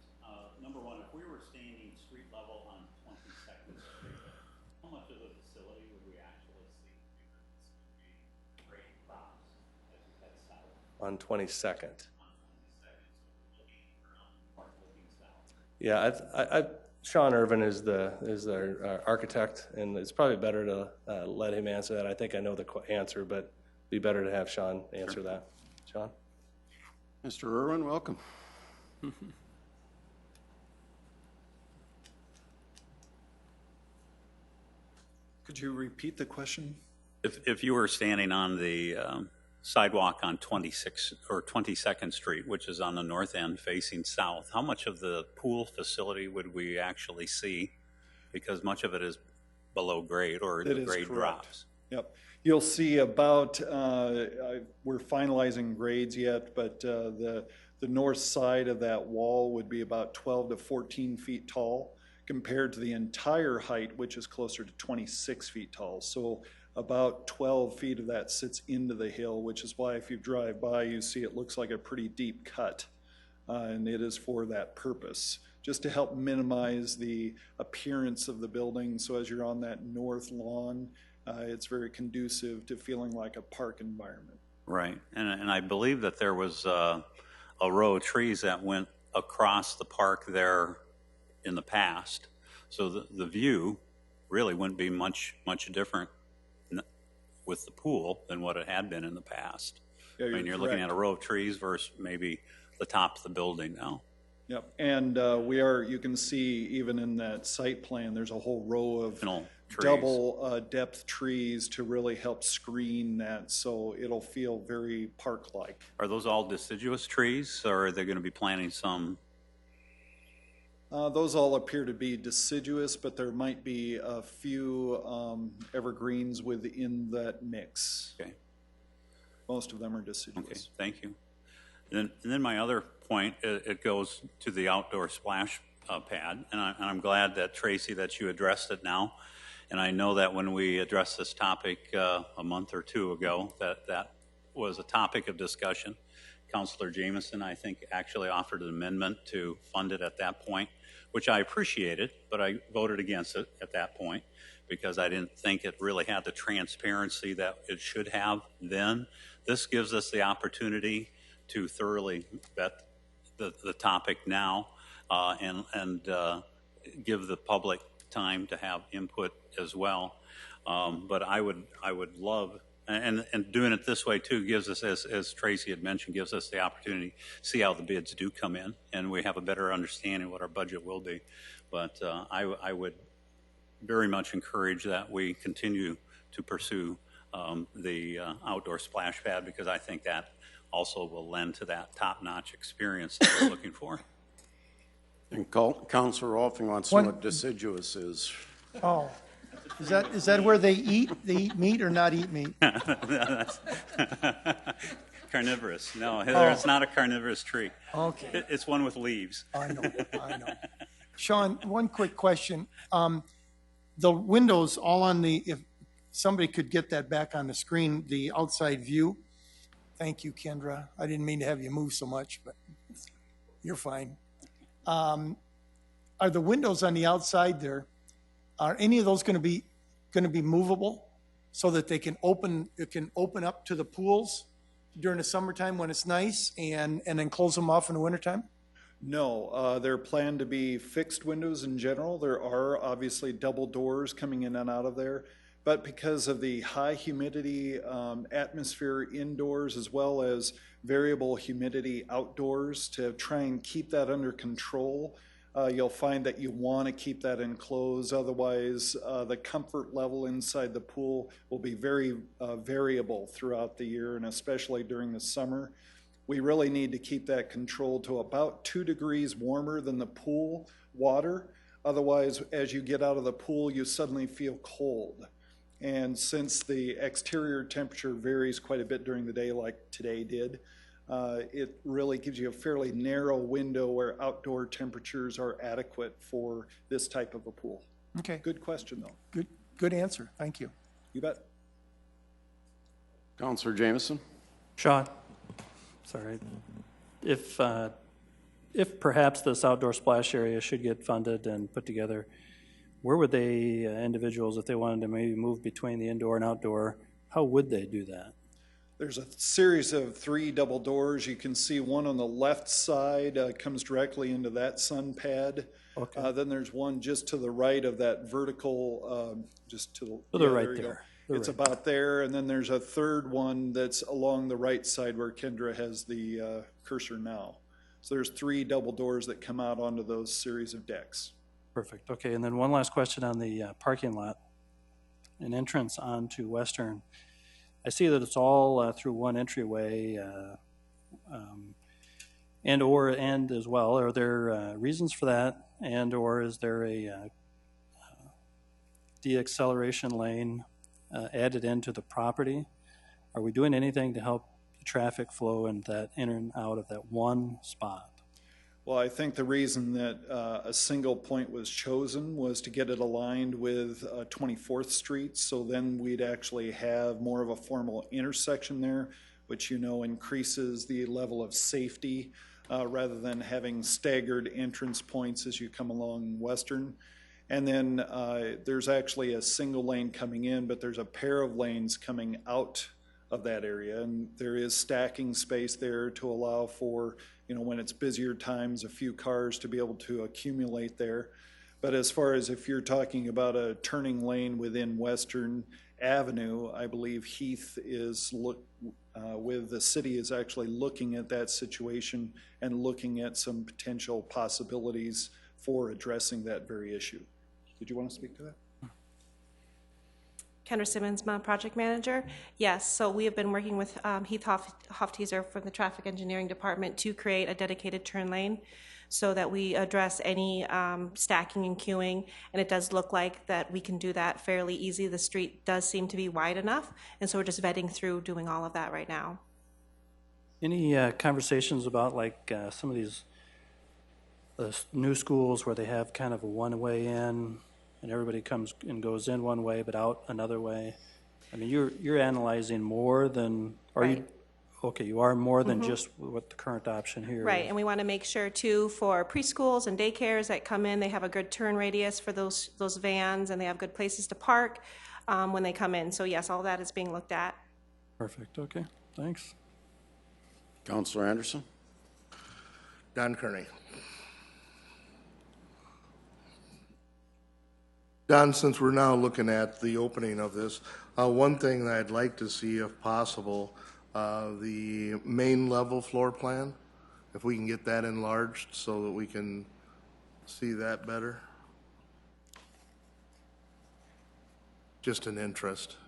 Number one, if we were standing street level on 22nd Street, how much of the facility would we actually see? Because it's going to be great props as we head south. On 22nd. On 22nd, so we're looking around the park looking south. Yeah, Sean Irvin is our architect, and it's probably better to let him answer that. I think I know the answer, but it'd be better to have Sean answer that. Sean? Mr. Irwin, welcome. Could you repeat the question? If you were standing on the sidewalk on 26th or 22nd Street, which is on the north end facing south, how much of the pool facility would we actually see? Because much of it is below grade, or the grade drops. Yep. You'll see about, we're finalizing grades yet, but the north side of that wall would be about 12 to 14 feet tall compared to the entire height, which is closer to 26 feet tall. So about 12 feet of that sits into the hill, which is why if you drive by, you see it looks like a pretty deep cut. And it is for that purpose, just to help minimize the appearance of the building. So as you're on that north lawn, it's very conducive to feeling like a park environment. Right, and I believe that there was a row of trees that went across the park there in the past. So the view really wouldn't be much different with the pool than what it had been in the past. Yeah, I mean, you're looking at a row of trees versus maybe the top of the building now. Yep, and you can see even in that site plan, there's a whole row of double depth trees to really help screen that, so it'll feel very park-like. Are those all deciduous trees, or are they going to be planting some? Those all appear to be deciduous, but there might be a few evergreens within that mix. Okay. Most of them are deciduous. Okay, thank you. And then my other point, it goes to the outdoor splash pad, and I'm glad that, Tracy, that you addressed it now. And I know that when we addressed this topic a month or two ago, that was a topic of discussion. Councilor Jameson, I think, actually offered an amendment to fund it at that point, which I appreciated, but I voted against it at that point because I didn't think it really had the transparency that it should have then. This gives us the opportunity to thoroughly vet the topic now and give the public time to have input as well. But I would love And doing it this way too gives us, as Tracy had mentioned, gives us the opportunity to see how the bids do come in, and we have a better understanding of what our budget will be. But I would very much encourage that we continue to pursue the outdoor splash pad, because I think that also will lend to that top-notch experience that we're looking for. And Councilor Rolfing wants to know what deciduous is. Oh, is that where they eat meat or not eat meat? Carnivorous. No, Heather, it's not a carnivorous tree. Okay. It's one with leaves. I know. Sean, one quick question. The windows all on the, if somebody could get that back on the screen, the outside view. Thank you, Kendra. I didn't mean to have you move so much, but you're fine. Are the windows on the outside there, are any of those going to be movable so that it can open up to the pools during the summertime when it's nice and then close them off in the wintertime? No, they're planned to be fixed windows in general. There are obviously double doors coming in and out of there, but because of the high humidity atmosphere indoors as well as variable humidity outdoors, to try and keep that under control, you'll find that you want to keep that enclosed. Otherwise, the comfort level inside the pool will be very variable throughout the year, and especially during the summer. We really need to keep that controlled to about 2 degrees warmer than the pool water. Otherwise, as you get out of the pool, you suddenly feel cold. And since the exterior temperature varies quite a bit during the day, like today did, it really gives you a fairly narrow window where outdoor temperatures are adequate for this type of a pool. Okay. Good question, though. Good answer. Thank you. You bet. Councilor Jameson? Sean, sorry. If perhaps this outdoor splash area should get funded and put together, where would they, individuals, if they wanted to maybe move between the indoor and outdoor, how would they do that? There's a series of 3 double doors. You can see one on the left side comes directly into that sun pad. Okay. Then there's one just to the right of that vertical, just to the, they're yeah, right there. You there. go. It's about there, and then there's a third one that's along the right side where Kendra has the cursor now. So there's 3 double doors that come out onto those series of decks. Perfect. Okay, and then one last question on the parking lot. An entrance onto Western. I see that it's all through one entryway and as well. Are there reasons for that, and or is there a de-acceleration lane added into the property? Are we doing anything to help the traffic flow and that in and out of that one spot? Well, I think the reason that a single point was chosen was to get it aligned with 24th Street, so then we'd actually have more of a formal intersection there, which increases the level of safety rather than having staggered entrance points as you come along Western. And then there's actually a single lane coming in, but there's a pair of lanes coming out of that area, and there is stacking space there to allow for when it's busier times, a few cars to be able to accumulate there. But as far as if you're talking about a turning lane within Western Avenue, I believe Heath is with the city is actually looking at that situation and looking at some potential possibilities for addressing that very issue. Did you want to speak to that? Kendra Simmons, my project manager. Yes, so we have been working with Heath Hofteaser from the Traffic Engineering Department to create a dedicated turn lane so that we address any stacking and queuing, and it does look like that we can do that fairly easy. The street does seem to be wide enough, and so we're just vetting through doing all of that right now. Any conversations about like some of these new schools where they have kind of a one-way in and everybody comes and goes in one way but out another way? I mean, you're analyzing more than, you are more than just what the current option here Right, is. and we want to make sure too for preschools and daycares that come in, they have a good turn radius for those vans, and they have good places to park when they come in. So yes, all that is being looked at. Perfect, okay, thanks. Councilor Anderson? Don Kearney. Don, since we're now looking at the opening of this, one thing that I'd like to see, if possible, the main level floor plan, if we can get that enlarged so that we can see that better. Just an interest.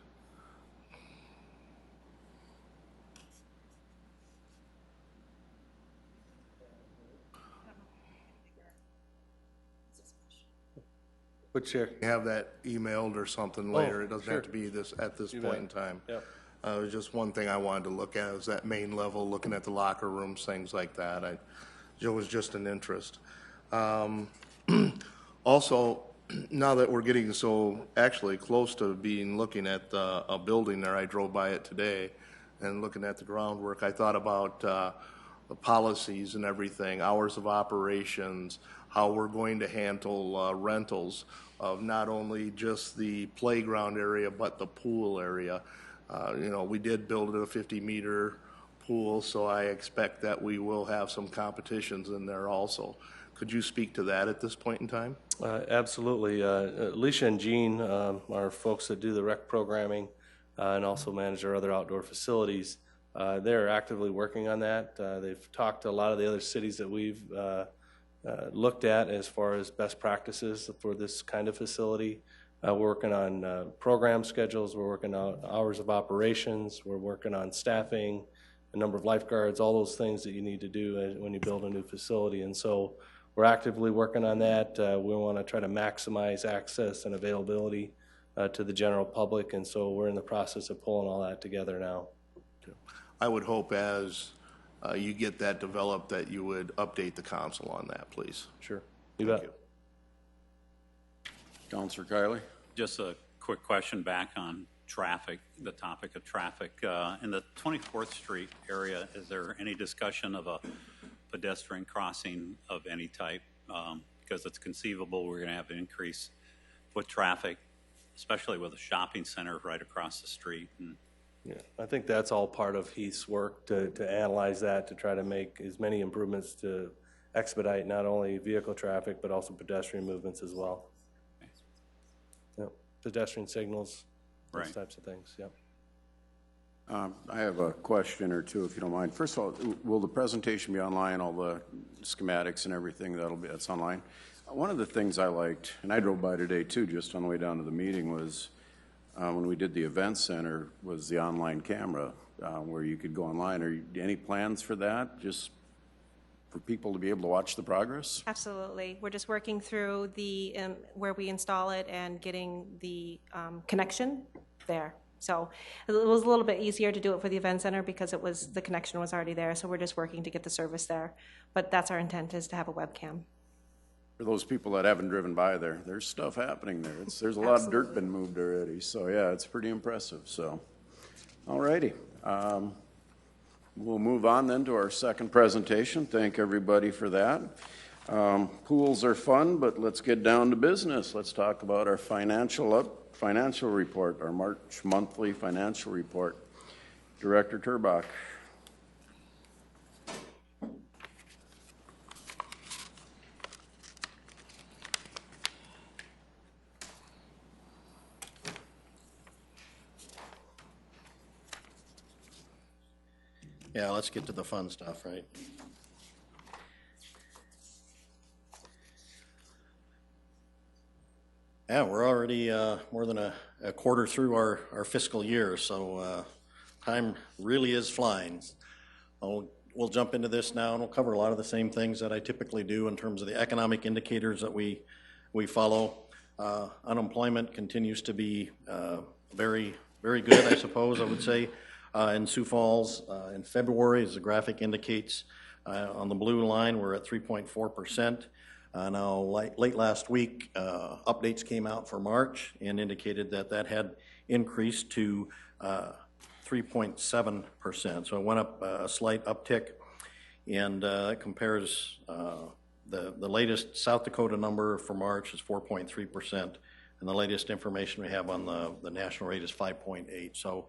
Which chair? Have that emailed or something later. It doesn't have to be this at this point in time. Yep. It was just one thing I wanted to look at, is that main level, looking at the locker rooms, things like that. It was just an interest. Also, now that we're getting so actually close to looking at a building there, I drove by it today and looking at the groundwork, I thought about the policies and everything, hours of operations, how we're going to handle rentals of not only just the playground area, but the pool area. You know, we did build a 50-meter pool, so I expect that we will have some competitions in there also. Could you speak to that at this point in time? Absolutely. Alicia and Jean are folks that do the rec programming and also manage our other outdoor facilities. They're actively working on that. They've talked to a lot of the other cities that we've looked at as far as best practices for this kind of facility. We're working on program schedules, we're working on hours of operations, we're working on staffing, a number of lifeguards, all those things that you need to do when you build a new facility. And so we're actively working on that. We want to try to maximize access and availability to the general public, and so we're in the process of pulling all that together now. I would hope as you get that developed that you would update the council on that, please. Sure. You bet. Thank you. Councilor Kiley? Just a quick question back on traffic, the topic of traffic. In the 24th Street area, is there any discussion of a pedestrian crossing of any type? Because it's conceivable we're going to have an increase with traffic, especially with a shopping center right across the street. And yeah, I think that's all part of Heath's work to analyze that, to try to make as many improvements to expedite not only vehicle traffic but also pedestrian movements as well. Yep. Pedestrian signals, those right. types of things. Yep. I have a question or two, if you don't mind. First of all, will the presentation be online, all the schematics and everything that's online? One of the things I liked, and I drove by today too, just on the way down to the meeting, was when we did the event center, was the online camera where you could go online. Are any plans for that, just for people to be able to watch the progress? Absolutely. We're just working through the where we install it and getting the connection there. So it was a little bit easier to do it for the event center because the connection was already there. So we're just working to get the service there. But that's our intent, is to have a webcam. For those people that haven't driven by there, there's stuff happening there. There's a lot of dirt been moved already. So yeah, it's pretty impressive. So, all righty. We'll move on then to our second presentation. Thank everybody for that. Pools are fun, but let's get down to business. Let's talk about our financial report, our March monthly financial report. Director Turbach. Yeah, let's get to the fun stuff, right? Yeah, we're already more than a quarter through our fiscal year, so time really is flying. We'll jump into this now, and we'll cover a lot of the same things that I typically do in terms of the economic indicators that we follow. Unemployment continues to be very, very good, I suppose I would say. In Sioux Falls, in February, as the graphic indicates, on the blue line, we're at 3.4%. Now, late last week, updates came out for March and indicated that had increased to 3.7%. So it went up a slight uptick, and that compares the latest South Dakota number for March is 4.3%, and the latest information we have on the national rate is 5.8. So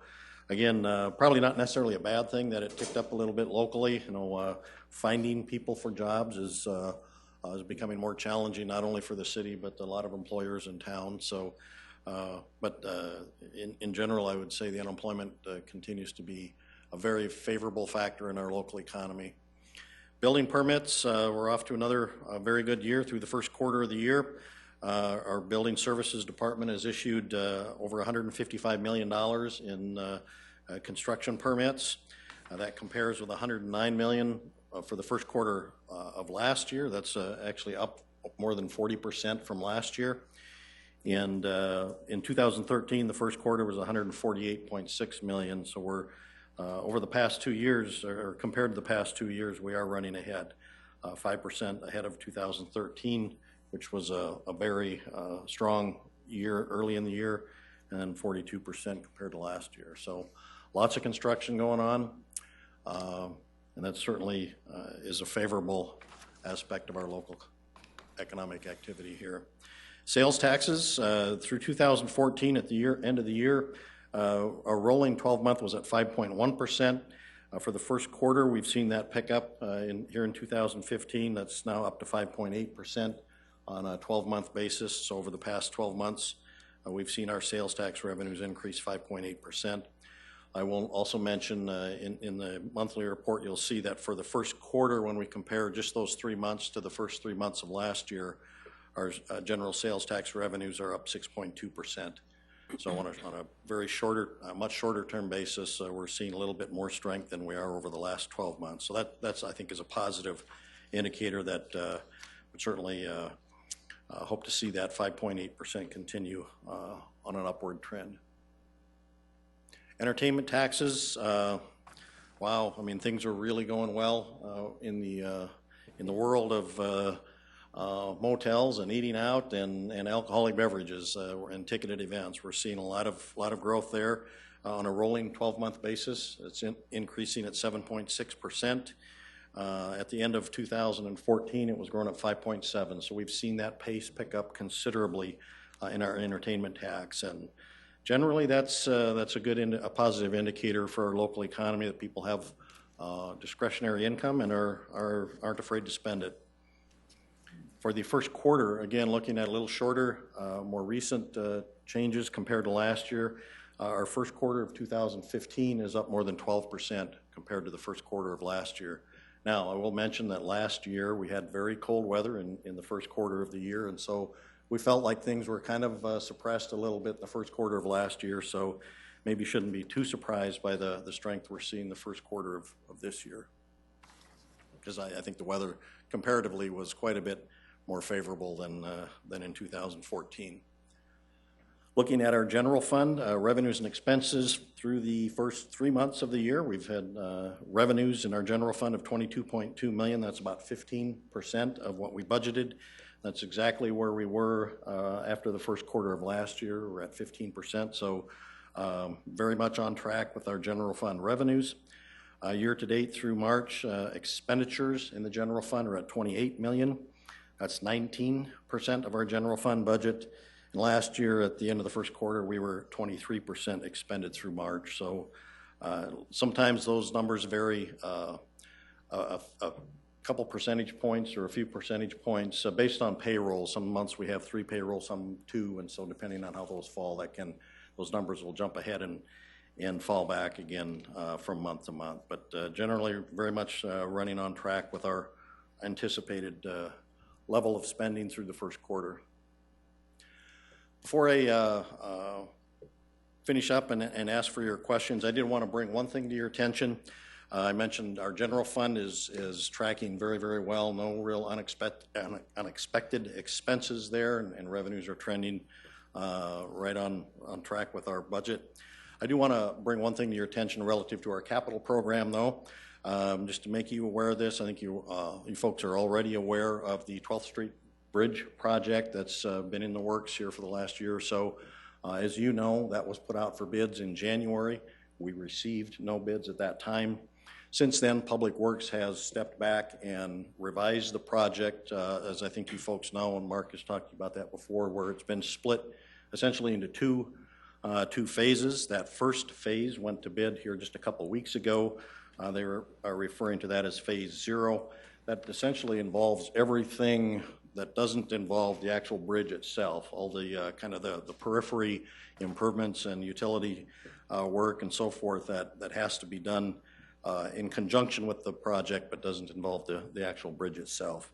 again, probably not necessarily a bad thing that it ticked up a little bit locally. You know, finding people for jobs is is becoming more challenging, not only for the city, but a lot of employers in town. So, in general, I would say the unemployment continues to be a very favorable factor in our local economy. Building permits, we're off to another very good year through the first quarter of the year. Our building services department has issued over $155 million in construction permits. That compares with $109 million for the first quarter of last year. That's actually up more than 40% from last year. And in 2013, the first quarter was $148.6 million. So we're over the past 2 years, or compared to the past 2 years, we are running ahead, 5% ahead of 2013, which was a very strong year early in the year, and 42% compared to last year. So lots of construction going on, and that certainly is a favorable aspect of our local economic activity here. Sales taxes through 2014 at the end of the year, our rolling 12-month was at 5.1%. For the first quarter, we've seen that pick up here in 2015. That's now up to 5.8% on a 12-month basis. So over the past 12 months, we've seen our sales tax revenues increase 5.8%. I will also mention in the monthly report, you'll see that for the first quarter, when we compare just those 3 months to the first 3 months of last year, our general sales tax revenues are up 6.2%. So on a very much shorter term basis, we're seeing a little bit more strength than we are over the last 12 months. So that's I think is a positive indicator that would certainly hope to see that 5.8% continue on an upward trend. Entertainment taxes, wow, I mean, things are really going well in the world of motels and eating out and alcoholic beverages and ticketed events. We're seeing a lot of growth there on a rolling 12-month basis. It's increasing at 7.6%. At the end of 2014, it was growing at 5.7%. So we've seen that pace pick up considerably in our entertainment tax, and generally that's a positive indicator for our local economy that people have discretionary income and aren't afraid to spend it. For the first quarter, again, looking at a little shorter, more recent changes compared to last year, our first quarter of 2015 is up more than 12% compared to the first quarter of last year. Now, I will mention that last year we had very cold weather in the first quarter of the year, and so we felt like things were kind of suppressed a little bit in the first quarter of last year, so maybe shouldn't be too surprised by the strength we're seeing the first quarter of this year, because I think the weather comparatively was quite a bit more favorable than in 2014. Looking at our general fund, revenues and expenses through the first 3 months of the year, we've had revenues in our general fund of $22.2 million. That's about 15% of what we budgeted. That's exactly where we were after the first quarter of last year. We're at 15%, so very much on track with our general fund revenues. Year to date through March, expenditures in the general fund are at $28 million. That's 19% of our general fund budget. And last year, at the end of the first quarter, we were 23% expended through March. So sometimes those numbers vary a couple percentage points or a few percentage points based on payroll. Some months we have 3 payrolls, some 2, and so depending on how those fall, those numbers will jump ahead and fall back again from month to month. But generally, very much running on track with our anticipated level of spending through the first quarter. Before I finish up and ask for your questions, I did want to bring one thing to your attention. I mentioned our general fund is tracking very, very well. No real unexpected expenses there, and revenues are trending right on track with our budget. I do want to bring one thing to your attention relative to our capital program, though. Just to make you aware of this, I think you folks are already aware of the 12th Street Bridge project that's been in the works here for the last year or so. As you know, that was put out for bids in January. We received no bids at that time. Since then, Public Works has stepped back and revised the project, as I think you folks know, and Mark has talked about that before, where it's been split essentially into two phases. That first phase went to bid here just a couple weeks ago. They are referring to that as phase 0. that essentially involves everything that doesn't involve the actual bridge itself, all the kind of the periphery improvements and utility work and so forth that has to be done in conjunction with the project, but doesn't involve the actual bridge itself.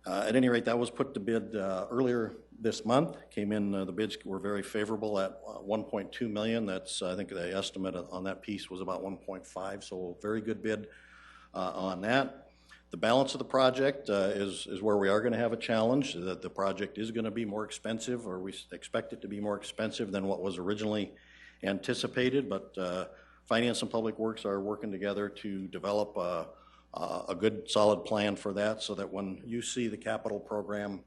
At any rate, that was put to bid earlier this month. Came in, the bids were very favorable at 1.2 million. That's, I think the estimate on that piece was about 1.5, so very good bid on that. The balance of the project is where we are going to have a challenge, that the project is going to be more expensive, or we expect it to be more expensive than what was originally anticipated, but Finance and Public Works are working together to develop a good solid plan for that, so that when you see the capital program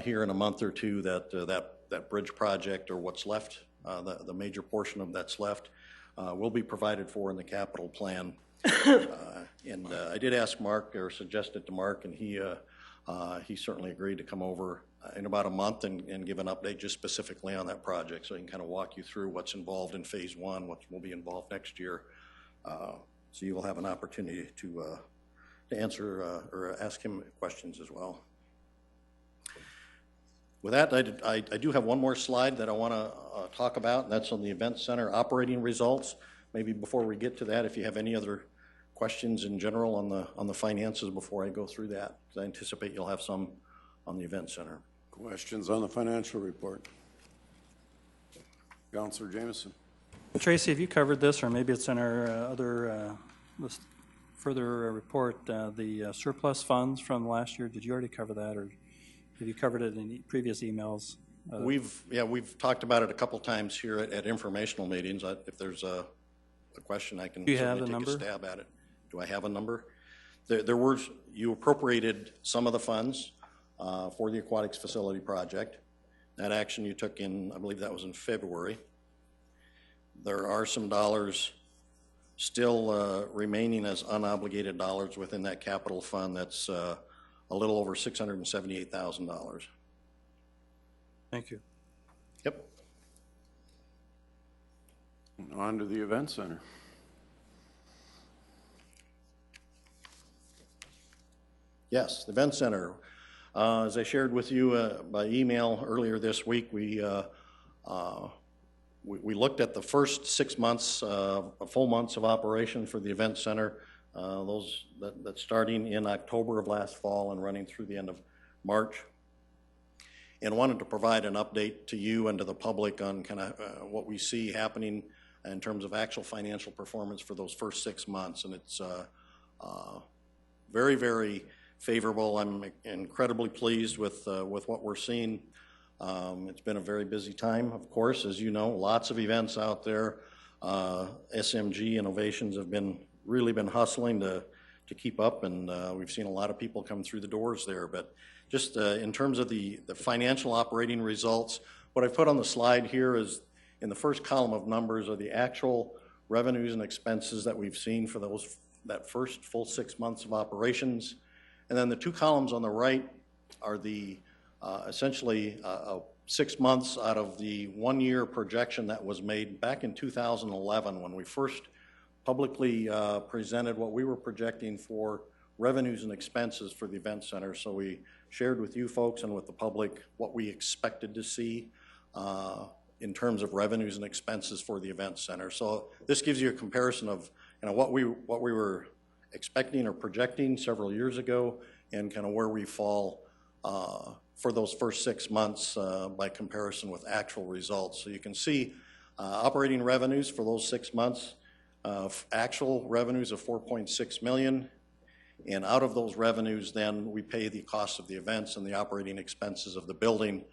here in a month or two, that bridge project, or what's left, the major portion of that's left, will be provided for in the capital plan. And I did ask Mark, or suggested to Mark, and he certainly agreed to come over in about a month and give an update just specifically on that project, so he can kind of walk you through what's involved in phase one, what will be involved next year. So you will have an opportunity to answer or ask him questions as well. With that, I do have one more slide that I want to talk about, and that's on the Event Center operating results. Maybe before we get to that, if you have any other questions in general on the finances before I go through that, because I anticipate you'll have some on the Event Center. Questions on the financial report? Councilor Jameson. Tracy, have you covered this, or maybe it's in our further report, the surplus funds from last year? Did you already cover that, or have you covered it in previous emails? We've talked about it a couple times here at informational meetings. If there's a question, I can certainly take a stab at it. Do I have a number? You appropriated some of the funds for the aquatics facility project. That action you took in, I believe that was in February. There are some dollars still remaining as unobligated dollars within that capital fund. That's a little over $678,000. Thank you. Yep. On to the Event Center. Yes, the Event Center. As I shared with you by email earlier this week, we looked at the first 6 months, full months of operation for the Event Center, that's starting in October of last fall and running through the end of March, and wanted to provide an update to you and to the public on kind of what we see happening in terms of actual financial performance for those first 6 months. And it's very, very favorable. I'm incredibly pleased with what we're seeing. It's been a very busy time, of course, as you know, lots of events out there. SMG Innovations have really been hustling to keep up, and we've seen a lot of people come through the doors there. But just in terms of the financial operating results, what I've put on the slide here is, in the first column of numbers, are the actual revenues and expenses that we've seen for that first full 6 months of operations. And then the two columns on the right are the essentially 6 months out of the 1 year projection that was made back in 2011 when we first publicly presented what we were projecting for revenues and expenses for the Event Center. So we shared with you folks and with the public what we expected to see in terms of revenues and expenses for the Event Center. So this gives you a comparison of what we were expecting or projecting several years ago, and kind of where we fall for those first 6 months by comparison with actual results. So you can see operating revenues for those 6 months, actual revenues of $4.6 million, and out of those revenues then we pay the cost of the events and the operating expenses of the building,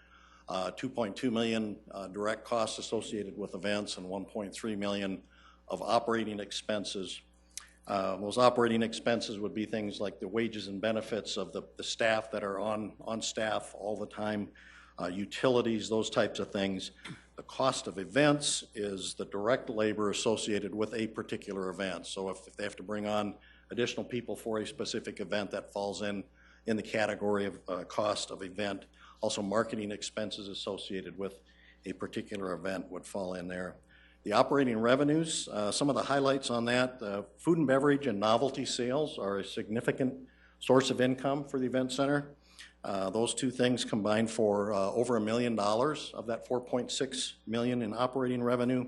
$2.2 million direct costs associated with events and $1.3 million of operating expenses. Those operating expenses would be things like the wages and benefits of the staff that are on staff all the time, utilities, those types of things. The cost of events is the direct labor associated with a particular event. So if they have to bring on additional people for a specific event, that falls in the category of cost of event. Also, marketing expenses associated with a particular event would fall in there. The operating revenues, some of the highlights on that, food and beverage and novelty sales are a significant source of income for the event center. Those two things combined for over $1 million of that $4.6 million in operating revenue.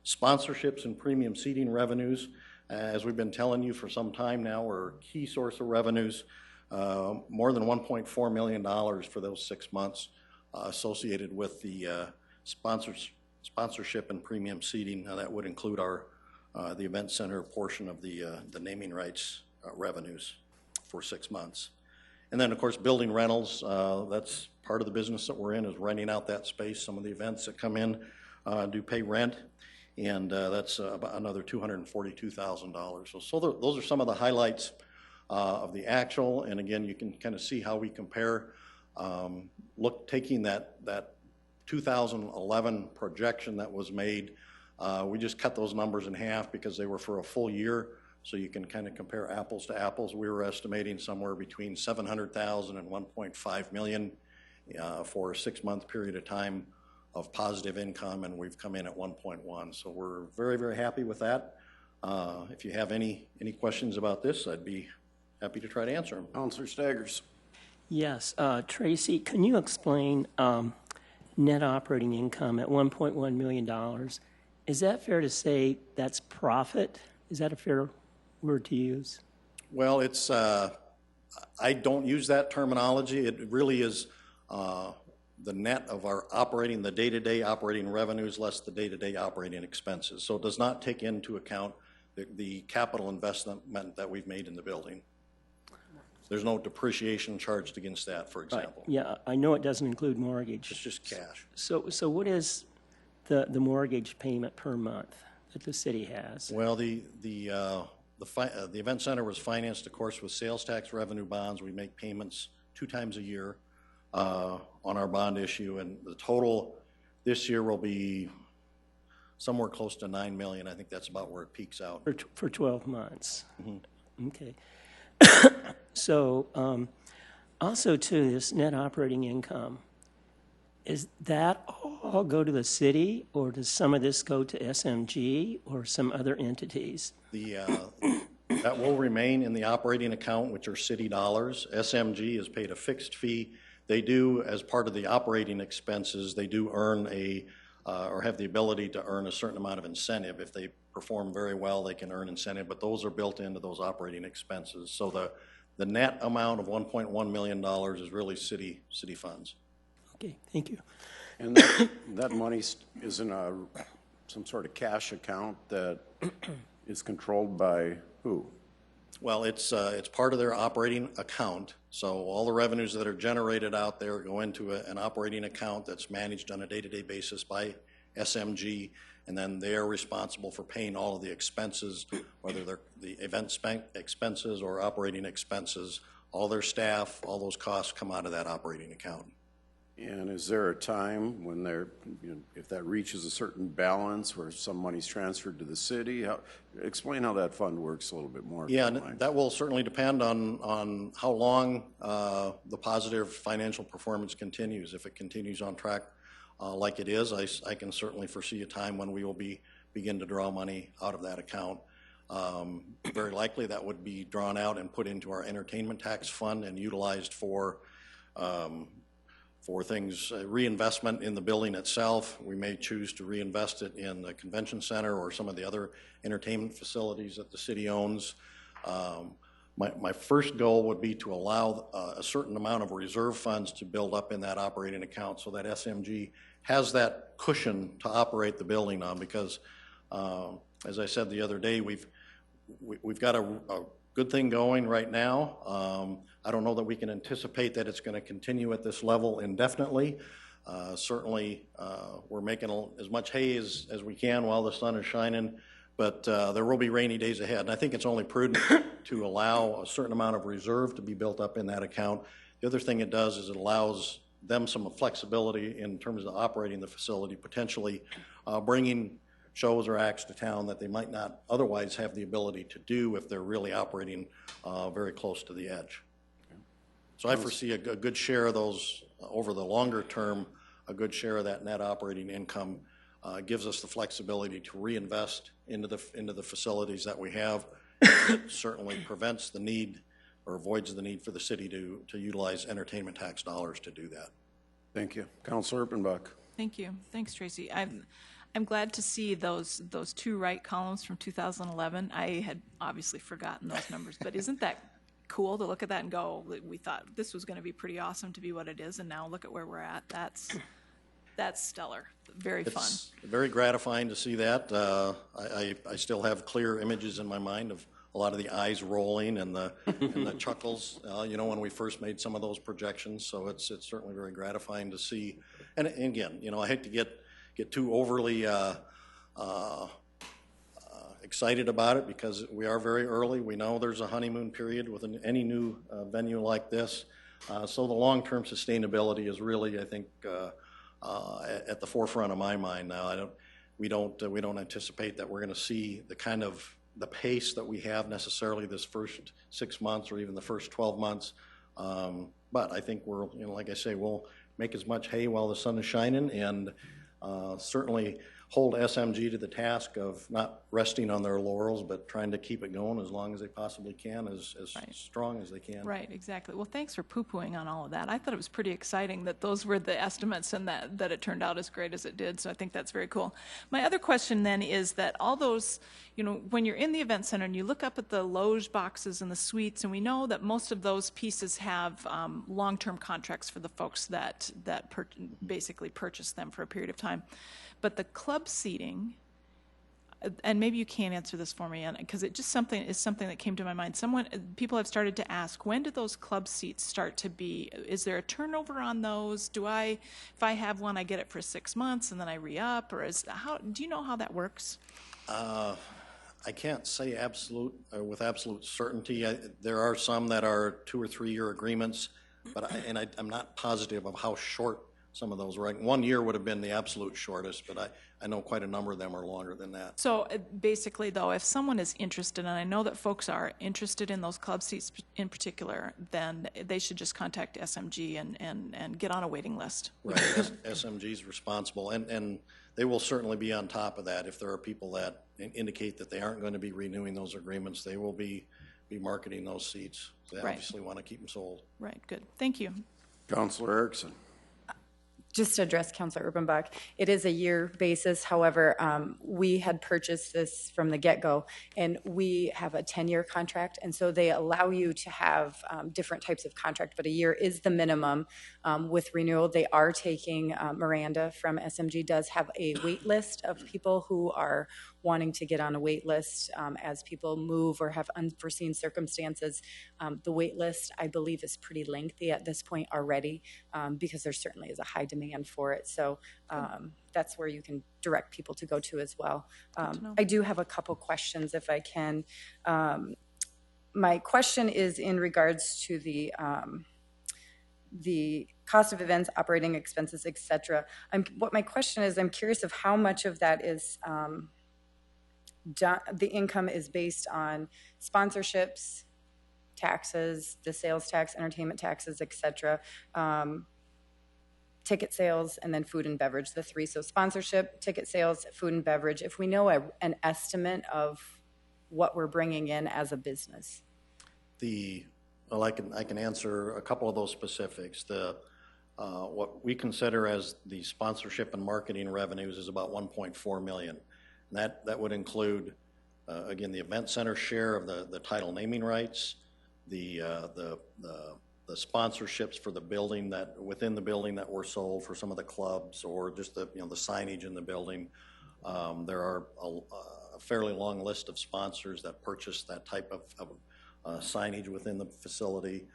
Sponsorships and premium seating revenues, as we've been telling you for some time now, are a key source of revenues. More than $1.4 million for those 6 months associated with the sponsorship and premium seating. That would include our the event center portion of the naming rights revenues for 6 months. And then, of course, building rentals, that's part of the business that we're in, is renting out that space. Some of the events that come in do pay rent, and that's about another $242,000. So those are some of the highlights of the actual, and again, you can kind of see how we compare. Taking that 2011 projection that was made, we just cut those numbers in half because they were for a full year. So you can kind of compare apples to apples. We were estimating somewhere between $700,000 and $1.5 million for a 6-month period of time of positive income, and we've come in at 1.1. So we're very, very happy with that. If you have any questions about this, I'd be happy to try to answer them. Councilor Staggers. Yes, Tracy, can you explain net operating income at $1.1 million? Is that fair to say that's profit? Is that a fair word to use? Well, it's I don't use that terminology. It really is the net of our operating, the day-to-day operating revenues less the day-to-day operating expenses. So it does not take into account the capital investment that we've made in the building. There's no depreciation charged against that, for example. Yeah, I know it doesn't include mortgage. It's just cash. So what is the mortgage payment per month that the city has? Well, the event center was financed, of course, with sales tax revenue bonds. We make payments 2 times a year on our bond issue, and the total this year will be somewhere close to $9 million. I think that's about where it peaks out. For 12 months. Mm-hmm. Okay. So also to this net operating income, is that all go to the city, or does some of this go to SMG or some other entities? That will remain in the operating account, which are city dollars. SMG is paid a fixed fee. They do, as part of the operating expenses, they do earn or have the ability to earn a certain amount of incentive. If they perform very well, they can earn incentive, but those are built into those operating expenses. So the net amount of $1.1 million is really city funds. Okay, thank you. And that money is in some sort of cash account that is controlled by who? Well, it's part of their operating account. So all the revenues that are generated out there go into an operating account that's managed on a day-to-day basis by SMG, and then they're responsible for paying all of the expenses, whether they're the event expenses or operating expenses. All their staff, all those costs come out of that operating account. And is there a time when if that reaches a certain balance where some money's transferred to the city? Explain how that fund works a little bit more. Yeah, and that will certainly depend on how long the positive financial performance continues. If it continues on track like it is, I can certainly foresee a time when we will begin to draw money out of that account. Very likely that would be drawn out and put into our entertainment tax fund and utilized for things, reinvestment in the building itself. We may choose to reinvest it in the convention center or some of the other entertainment facilities that the city owns. My first goal would be to allow a certain amount of reserve funds to build up in that operating account so that SMG has that cushion to operate the building on, because as I said the other day, we've got a good thing going right now. I don't know that we can anticipate that it's going to continue at this level indefinitely. Certainly, we're making as much hay as we can while the sun is shining, but there will be rainy days ahead. And I think it's only prudent to allow a certain amount of reserve to be built up in that account. The other thing it does is it allows them some flexibility in terms of operating the facility, potentially bringing shows or acts to town that they might not otherwise have the ability to do if they're really operating very close to the edge. So I foresee a good share of those over the longer term. A good share of that net operating income gives us the flexibility to reinvest into the facilities that we have. It certainly prevents the need or avoids the need for the city to utilize entertainment tax dollars to do that. Thank you. Councilor Erpenbach. Thank you. Thanks, Tracy. I'm glad to see those two right columns from 2011. I had obviously forgotten those numbers, but isn't that cool to look at that and go, we thought this was going to be pretty awesome to be what it is, and now look at where we're at. That's stellar. Very fun. It's very gratifying to see that. I still have clear images in my mind of a lot of the eyes rolling and the chuckles, when we first made some of those projections. So it's certainly very gratifying to see. And again, I hate to get too overly excited about it because we are very early. We know there's a honeymoon period with any new venue like this. So the long-term sustainability is really, I think, at the forefront of my mind now. We don't anticipate that we're going to see the pace that we have necessarily this first 6 months or even the first 12 months. But I think we're, like I say, we'll make as much hay while the sun is shining, and certainly hold SMG to the task of not resting on their laurels, but trying to keep it going as long as they possibly can, as right. strong as they can. Right, exactly. Well, thanks for poo-pooing on all of that. I thought it was pretty exciting that those were the estimates and that it turned out as great as it did, so I think that's very cool. My other question then is that all those, when you're in the event center and you look up at the loge boxes and the suites, and we know that most of those pieces have long-term contracts for the folks that basically purchase them for a period of time. But the club seating, and maybe you can't answer this for me, because it just something that came to my mind. People have started to ask, when do those club seats start to be? Is there a turnover on those? If I have one, I get it for 6 months and then I re-up, or do you know how that works? I can't say with absolute certainty. There are some that are 2 or 3 year agreements, but I'm not positive of how short some of those were. 1 year would have been the absolute shortest, but I know quite a number of them are longer than that. So basically, though, if someone is interested, and I know that folks are interested in those club seats in particular, then they should just contact SMG and get on a waiting list. Right, SMG is responsible, and they will certainly be on top of that. If there are people that indicate that they aren't going to be renewing those agreements, they will be marketing those seats. They obviously want to keep them sold. Right, good. Thank you. Councilor Erickson. Just to address Councilor Erpenbach, it is a year basis. However, we had purchased this from the get-go, and we have a 10-year contract, and so they allow you to have different types of contract, but a year is the minimum. With renewal, they are taking, Miranda from SMG does have a wait list of people who are wanting to get on a wait list as people move or have unforeseen circumstances. The wait list, I believe, is pretty lengthy at this point already because there certainly is a high demand for it. So that's where you can direct people to go to as well. I do have a couple questions if I can. My question is in regards to the cost of events, operating expenses, etc. What my question is, I'm curious of how much of that is the income is based on sponsorships, taxes, the sales tax, entertainment taxes, etc., ticket sales, and then food and beverage, the three. So sponsorship, ticket sales, food and beverage. If we know an estimate of what we're bringing in as a business. Well, I can answer a couple of those specifics. What we consider as the sponsorship and marketing revenues is about 1.4 million. And that would include, again, the event center share of the title naming rights, the sponsorships for the building within the building that were sold for some of the clubs, or just the signage in the building. There are a fairly long list of sponsors that purchase that type of signage within the facility,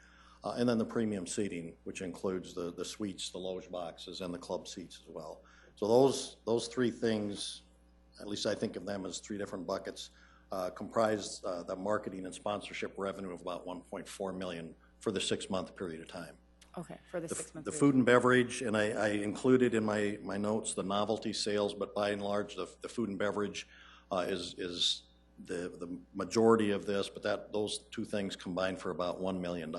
and then the premium seating, which includes the suites, the loge boxes, and the club seats as well. So those three things, at least I think of them as three different buckets, comprise the marketing and sponsorship revenue of about 1.4 million for the 6-month period of time. Okay, for the 6 months. The food and beverage, and I included in my notes the novelty sales, but by and large the food and beverage is the majority of this, but those two things combine for about $1 million.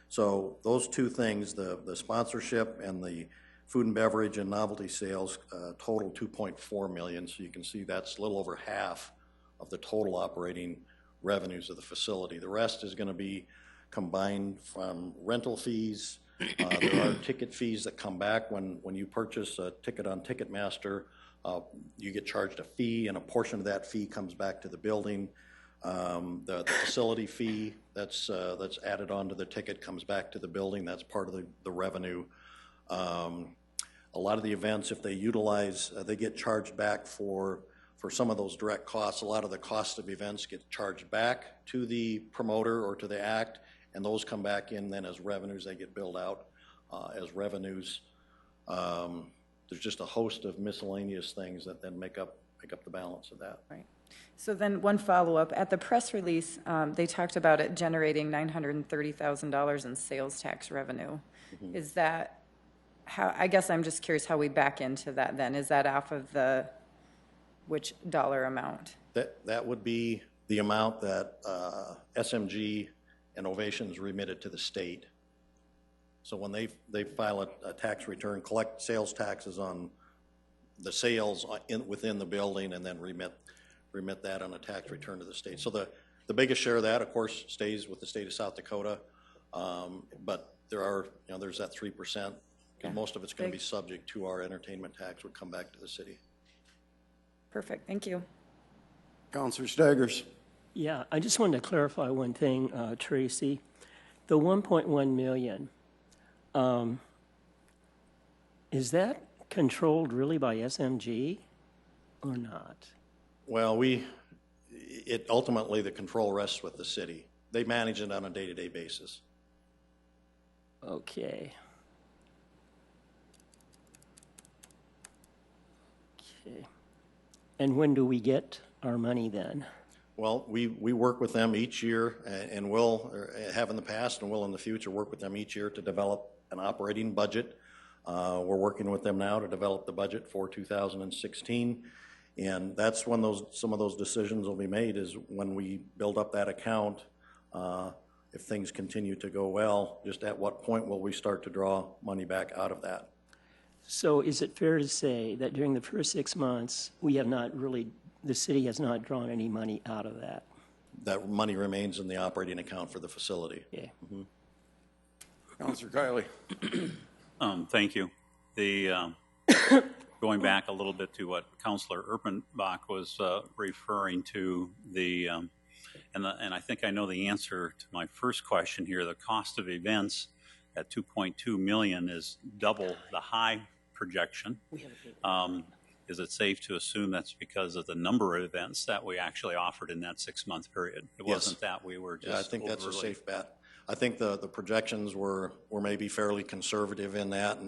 So those two things, the sponsorship and the food and beverage and novelty sales, total 2.4 million. So you can see that's a little over half of the total operating revenues of the facility. The rest is going to be combined from rental fees. There are ticket fees that come back when you purchase a ticket on Ticketmaster. You get charged a fee, and a portion of that fee comes back to the building. The facility fee that's added onto the ticket comes back to the building. That's part of the revenue. A lot of the events, if they utilize, they get charged back for some of those direct costs. A lot of the cost of events get charged back to the promoter or to the act, and those come back in then as revenues. They get billed out as revenues. There's just a host of miscellaneous things that then make up the balance of that. Right. So then one follow-up. At the press release, they talked about it generating $930,000 in sales tax revenue. Mm-hmm. Is that how, I guess I'm just curious how we back into that then. Is that off of which dollar amount? That would be the amount that SMG and Ovations remitted to the state. So when they file a tax return, collect sales taxes on the sales within the building, and then remit that on a tax return to the state. So the biggest share of that, of course, stays with the state of South Dakota, but there's that 3%. And most of it's going to be subject to our entertainment tax, would come back to the city. Perfect, thank you. Councilor Staggers. Yeah, I just wanted to clarify one thing, Tracy. The 1.1 million, is that controlled really by SMG or not? Well, ultimately the control rests with the city. They manage it on a day-to-day basis. Okay. Okay. And when do we get our money then? Well, we work with them each year, and will have in the past and will in the future work with them each year to develop an operating budget. We're working with them now to develop the budget for 2016, and that's when some of those decisions will be made, is when we build up that account. If things continue to go well, just at what point will we start to draw money back out of that? So is it fair to say that during the first 6 months, the city has not drawn any money out of that? That money remains in the operating account for the facility. Yeah. Mm-hmm. Councilor Kiley. Thank you. Going back a little bit to what Councilor Erpenbach was referring to, and I think I know the answer to my first question here. The cost of events at 2.2 million is double the high projection. Is it safe to assume that's because of the number of events that we actually offered in that 6-month period? It Yes. wasn't that we were just Yeah, I think that's a safe bet. I think the projections were maybe fairly conservative in that,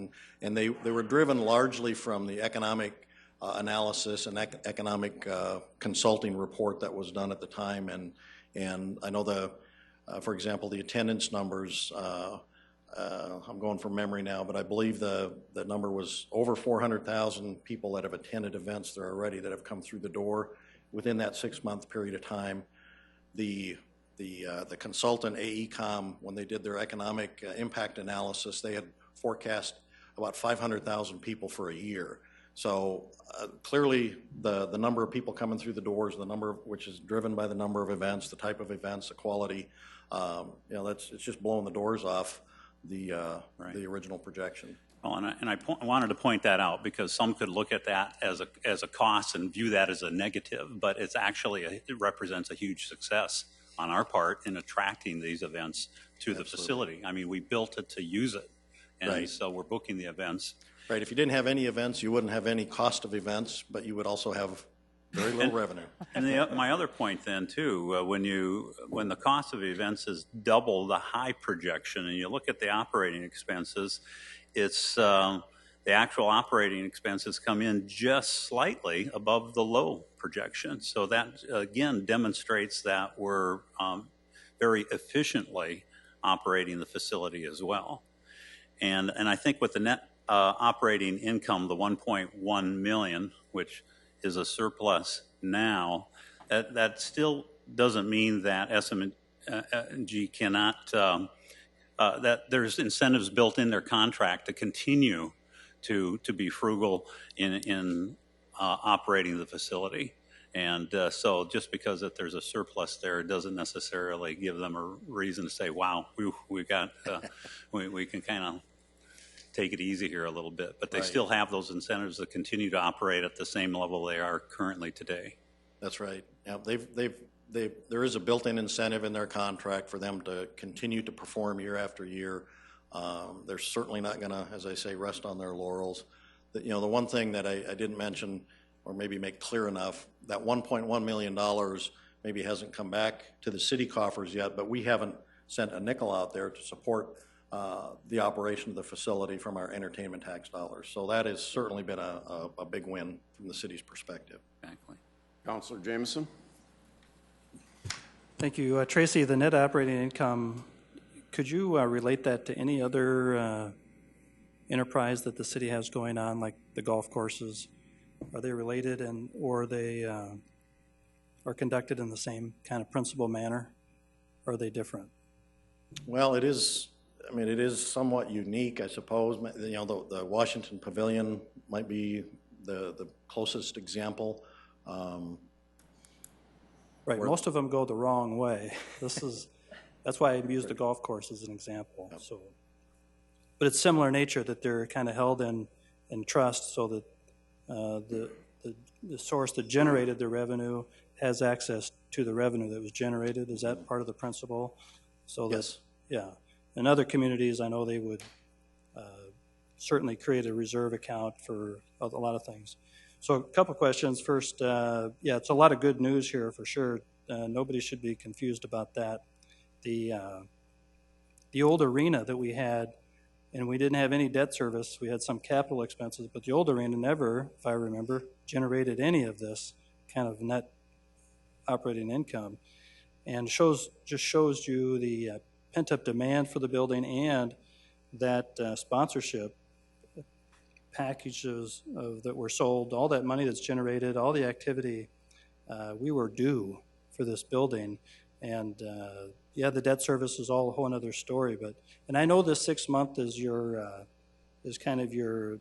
and they were driven largely from the economic analysis and economic consulting report that was done at the time. And I know for example, the attendance numbers, I'm going from memory now, but I believe the number was over 400,000 people that have attended events there already, that have come through the door within that 6-month period of time. The consultant AECOM, when they did their economic impact analysis, they had forecast about 500,000 people for a year. So clearly the number of people coming through the doors, which is driven by the number of events, the type of events, the quality, it's just blowing the doors off the original projection. Well, and I wanted to point that out, because some could look at that as a cost and view that as a negative, but it's actually it represents a huge success on our part in attracting these events to the facility. I mean, we built it to use it, and so we're booking the events. Right. If you didn't have any events, you wouldn't have any cost of events, but you would also have very little revenue. And my other point then too, when the cost of events is double the high projection, and you look at the operating expenses, it's the actual operating expenses come in just slightly above the low projection. So that again demonstrates that we're very efficiently operating the facility as well. And I think with the net operating income, the 1.1 million, which is a surplus now, that still doesn't mean that SMG cannot, that there's incentives built in their contract to continue to be frugal in operating the facility. And so just because that there's a surplus there, it doesn't necessarily give them a reason to say, wow, we got, we can kind of take it easy here a little bit. But they still have those incentives to continue to operate at the same level they are currently today. That's right. Yeah, there is a built-in incentive in their contract for them to continue to perform year after year. They're certainly not going to, as I say, rest on their laurels. The one thing that I didn't mention or maybe make clear enough, that $1.1 million maybe hasn't come back to the city coffers yet, but we haven't sent a nickel out there to support the operation of the facility from our entertainment tax dollars. So that has certainly been a big win from the city's perspective. Exactly. Councilor Jameson? Thank you. Tracy, the net operating income, could you relate that to any other enterprise that the city has going on, like the golf courses? Are they related, or they are conducted in the same kind of principal manner? Or are they different? Well, it is somewhat unique, I suppose. The Washington Pavilion might be the closest example. Right, most of them go the wrong way. That's why I used the golf course as an example. Yep. So, but it's similar nature, that they're kind of held in trust, so that the source that generated the revenue has access to the revenue that was generated. Is that part of the principle? So yes. Yeah. In other communities, I know they would certainly create a reserve account for a lot of things. So a couple questions. First, it's a lot of good news here for sure. Nobody should be confused about that. The old arena that we had, and we didn't have any debt service. We had some capital expenses, but the old arena never, if I remember, generated any of this kind of net operating income. And just shows you the pent-up demand for the building, and that sponsorship packages that were sold, all that money that's generated, all the activity, we were due for this building. And the debt service is all a whole other story. And I know this 6 month is is kind of your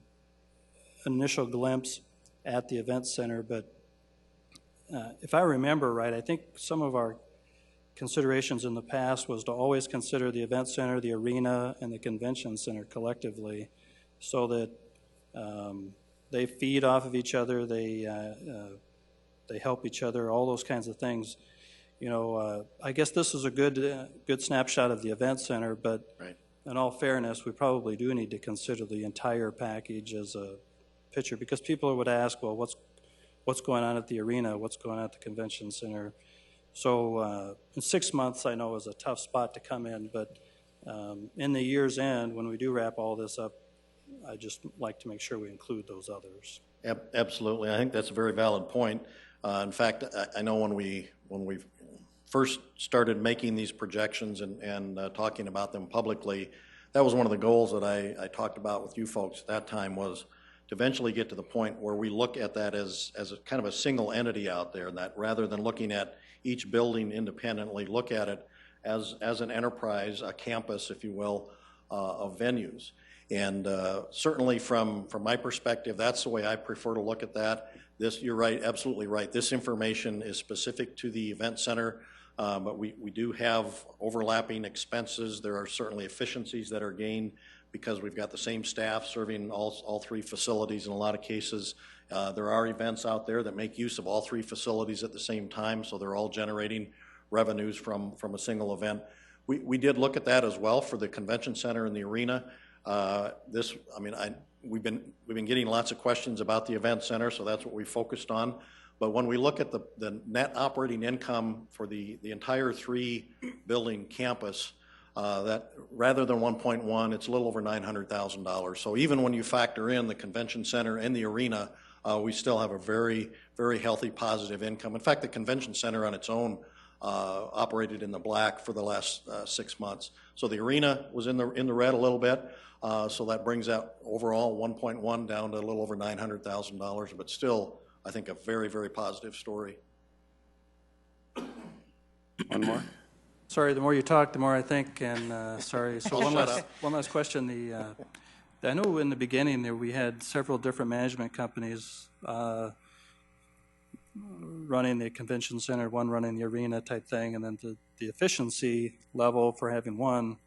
initial glimpse at the event center. But if I remember right, I think some of our considerations in the past was to always consider the event center, the arena, and the convention center collectively, so that they feed off of each other, they help each other, all those kinds of things. I guess this is a good snapshot of the event center, but right. In all fairness, we probably do need to consider the entire package as a picture, because people would ask, well, what's going on at the arena, what's going on at the convention center? So in 6 months, I know is a tough spot to come in, but in the year's end, when we do wrap all this up, I just like to make sure we include those others. Absolutely. I think that's a very valid point. In fact, I know when we first started making these projections and talking about them publicly, that was one of the goals that I talked about with you folks at that time, was to eventually get to the point where we look at that as a kind of a single entity out there, that rather than looking at each building independently, look at it as an enterprise, a campus, if you will, of venues. And certainly from my perspective, that's the way I prefer to look at that. You're right, absolutely right. This information is specific to the event center, but we do have overlapping expenses. There are certainly efficiencies that are gained because we've got the same staff serving all three facilities in a lot of cases. There are events out there that make use of all three facilities at the same time, so they're all generating revenues from a single event. We did look at that as well for the convention center and the arena. We've been getting lots of questions about the event center, so that's what we focused on. But when we look at the net operating income for the entire 3-building campus, that rather than 1.1, it's a little over $900,000. So even when you factor in the convention center and the arena, we still have a very, very healthy positive income. In fact, the convention center on its own operated in the black for the last 6 months. So the arena was in the red a little bit. So that brings that overall 1.1 down to a little over $900,000, but still, I think, a very, very positive story. One more? Sorry, the more you talk, the more I think, and sorry. So one last question. I know in the beginning there we had several different management companies running the convention center, one running the arena type thing, and then the efficiency level for having one,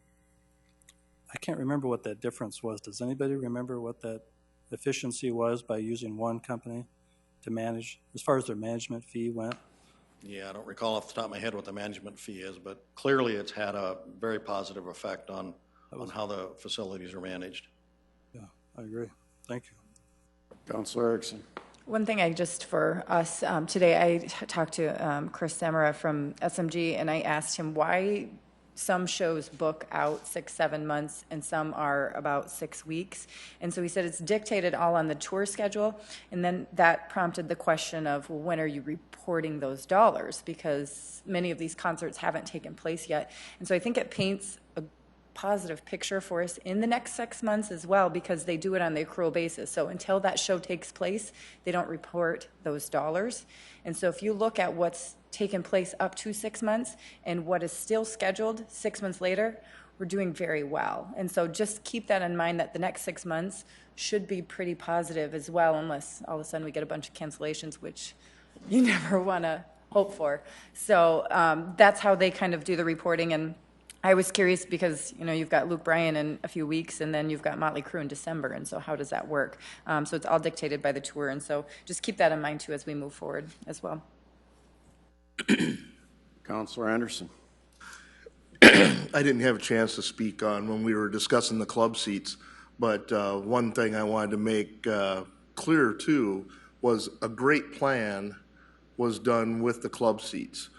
I can't remember what that difference was. Does anybody remember what that efficiency was by using one company to manage, as far as their management fee went? Yeah, I don't recall off the top of my head what the management fee is, but clearly it's had a very positive effect on how the facilities are managed. Yeah, I agree. Thank you. Councilor Erickson. One thing for us, today I talked to Chris Samara from SMG, and I asked him why some shows book out 6-7 months and some are about 6 weeks. And so he said it's dictated all on the tour schedule. And then that prompted the question of, well, when are you reporting those dollars? Because many of these concerts haven't taken place yet. And so I think it paints a positive picture for us in the next 6 months as well, because they do it on the accrual basis. So until that show takes place, they don't report those dollars. And so if you look at what's taken place up to 6 months and what is still scheduled 6 months later, we're doing very well. And so just keep that in mind, that the next 6 months should be pretty positive as well, unless all of a sudden we get a bunch of cancellations, which you never want to hope for. So that's how they kind of do the reporting. And I was curious because, you know, you've got Luke Bryan in a few weeks, and then you've got Motley Crue in December, and so how does that work? So it's all dictated by the tour, and so just keep that in mind, too, as we move forward as well. Councilor Anderson. I didn't have a chance to speak on when we were discussing the club seats, but one thing I wanted to make clear, too, was a great plan was done with the club seats.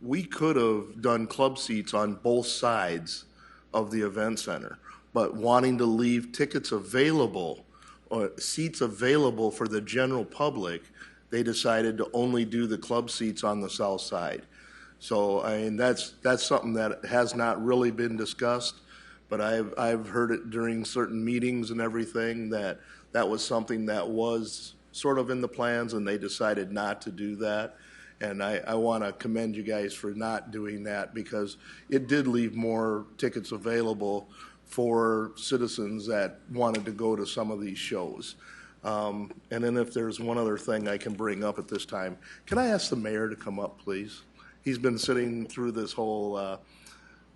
We could have done club seats on both sides of the event center, but wanting to leave tickets available or seats available for the general public, they decided to only do the club seats on the south side. So I mean, that's something that has not really been discussed, but I've heard it during certain meetings and everything that was something that was sort of in the plans, and they decided not to do that. And I want to commend you guys for not doing that, because it did leave more tickets available for citizens that wanted to go to some of these shows. And then if there's one other thing I can bring up at this time, can I ask the mayor to come up, please? He's been sitting through this whole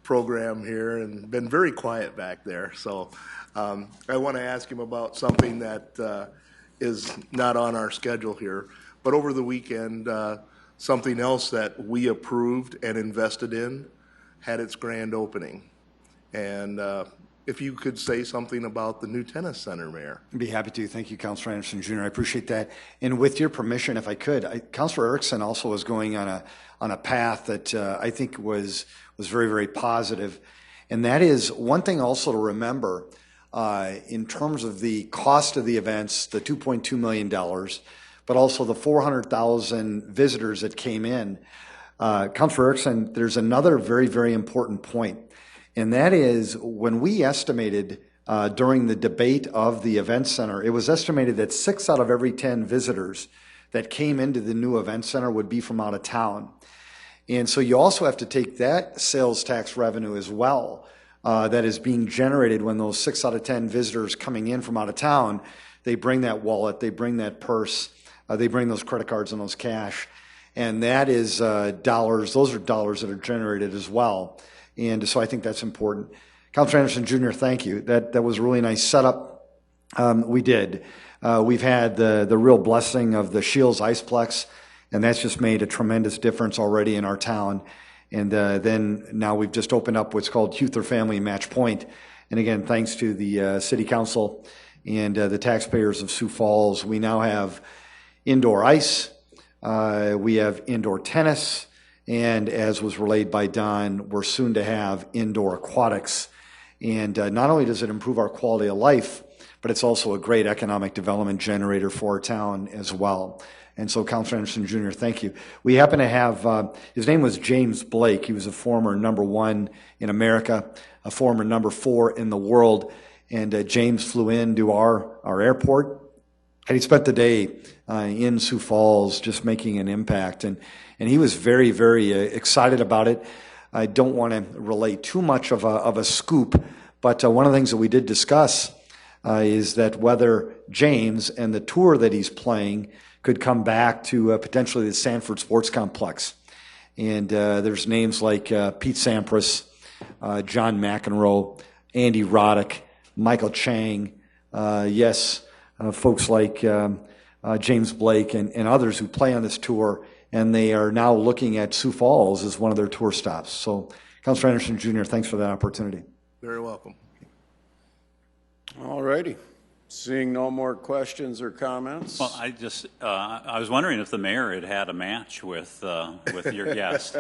program here and been very quiet back there. So I want to ask him about something that is not on our schedule here. But over the weekend, something else that we approved and invested in had its grand opening. And if you could say something about the new tennis center, Mayor. I'd be happy to. Thank you, Councilor Anderson Jr. I appreciate that. And with your permission, if I could, Councilor Erickson also was going on a path that I think was very, very positive. And that is one thing also to remember in terms of the cost of the events, the $2.2 million, but also the 400,000 visitors that came in. Councilor Erickson, there's another very, very important point. And that is, when we estimated during the debate of the event center, it was estimated that 6 out of every 10 visitors that came into the new event center would be from out of town. And so you also have to take that sales tax revenue as well that is being generated when those 6 out of 10 visitors coming in from out of town, they bring that wallet, they bring that purse, they bring those credit cards and those cash. And that is dollars, those are dollars that are generated as well. And so I think that's important. Councilor Anderson Jr., thank you. That was a really nice setup. We did. We've had the real blessing of the Shields Iceplex, and that's just made a tremendous difference already in our town. And then now we've just opened up what's called Huther Family Match Point. And again, thanks to the City Council and the taxpayers of Sioux Falls, we now have indoor ice, we have indoor tennis, and as was relayed by Don, we're soon to have indoor aquatics. And not only does it improve our quality of life, but it's also a great economic development generator for our town as well. And so, Councilor Anderson Jr., thank you. We happen to have, his name was James Blake. He was a former #1 in America, a former #4 in the world. And James flew into our airport, and he spent the day in Sioux Falls just making an impact. And he was very, very excited about it. I don't want to relay too much of a scoop, but one of the things that we did discuss is that whether James and the tour that he's playing could come back to potentially the Sanford Sports Complex. And there's names like Pete Sampras, John McEnroe, Andy Roddick, Michael Chang, folks like James Blake and others who play on this tour, and they are now looking at Sioux Falls as one of their tour stops. So, Councilor Anderson Jr., thanks for that opportunity. Very welcome. All righty. Seeing no more questions or comments. Well, I was wondering if the mayor had a match with your guest.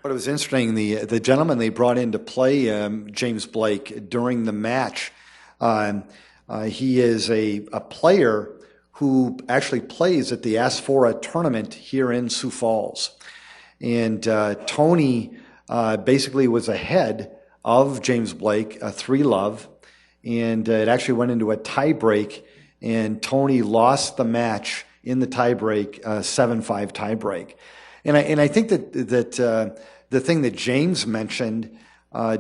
But it was interesting, the gentleman they brought in to play James Blake during the match, he is a player who actually plays at the Asphora tournament here in Sioux Falls. And Tony basically was ahead of James Blake, 3-love, and it actually went into a tie-break, and Tony lost the match in the tie-break, 7-5 tie-break. And I think that the thing that James mentioned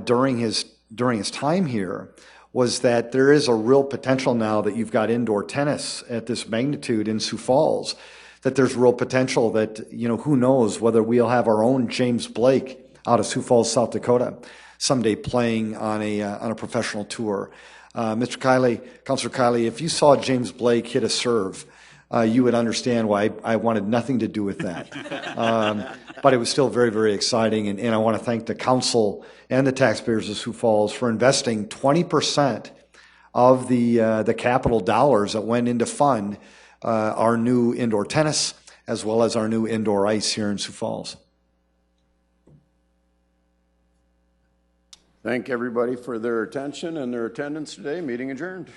during his time here was that there is a real potential now that you've got indoor tennis at this magnitude in Sioux Falls, that there's real potential that, who knows whether we'll have our own James Blake out of Sioux Falls, South Dakota, someday playing on a professional tour. Mr. Kiley, Councilor Kiley, if you saw James Blake hit a serve, you would understand why I wanted nothing to do with that. But it was still very, very exciting, and I want to thank the council and the taxpayers of Sioux Falls for investing 20% of the capital dollars that went into fund our new indoor tennis as well as our new indoor ice here in Sioux Falls. Thank everybody for their attention and their attendance today. Meeting adjourned.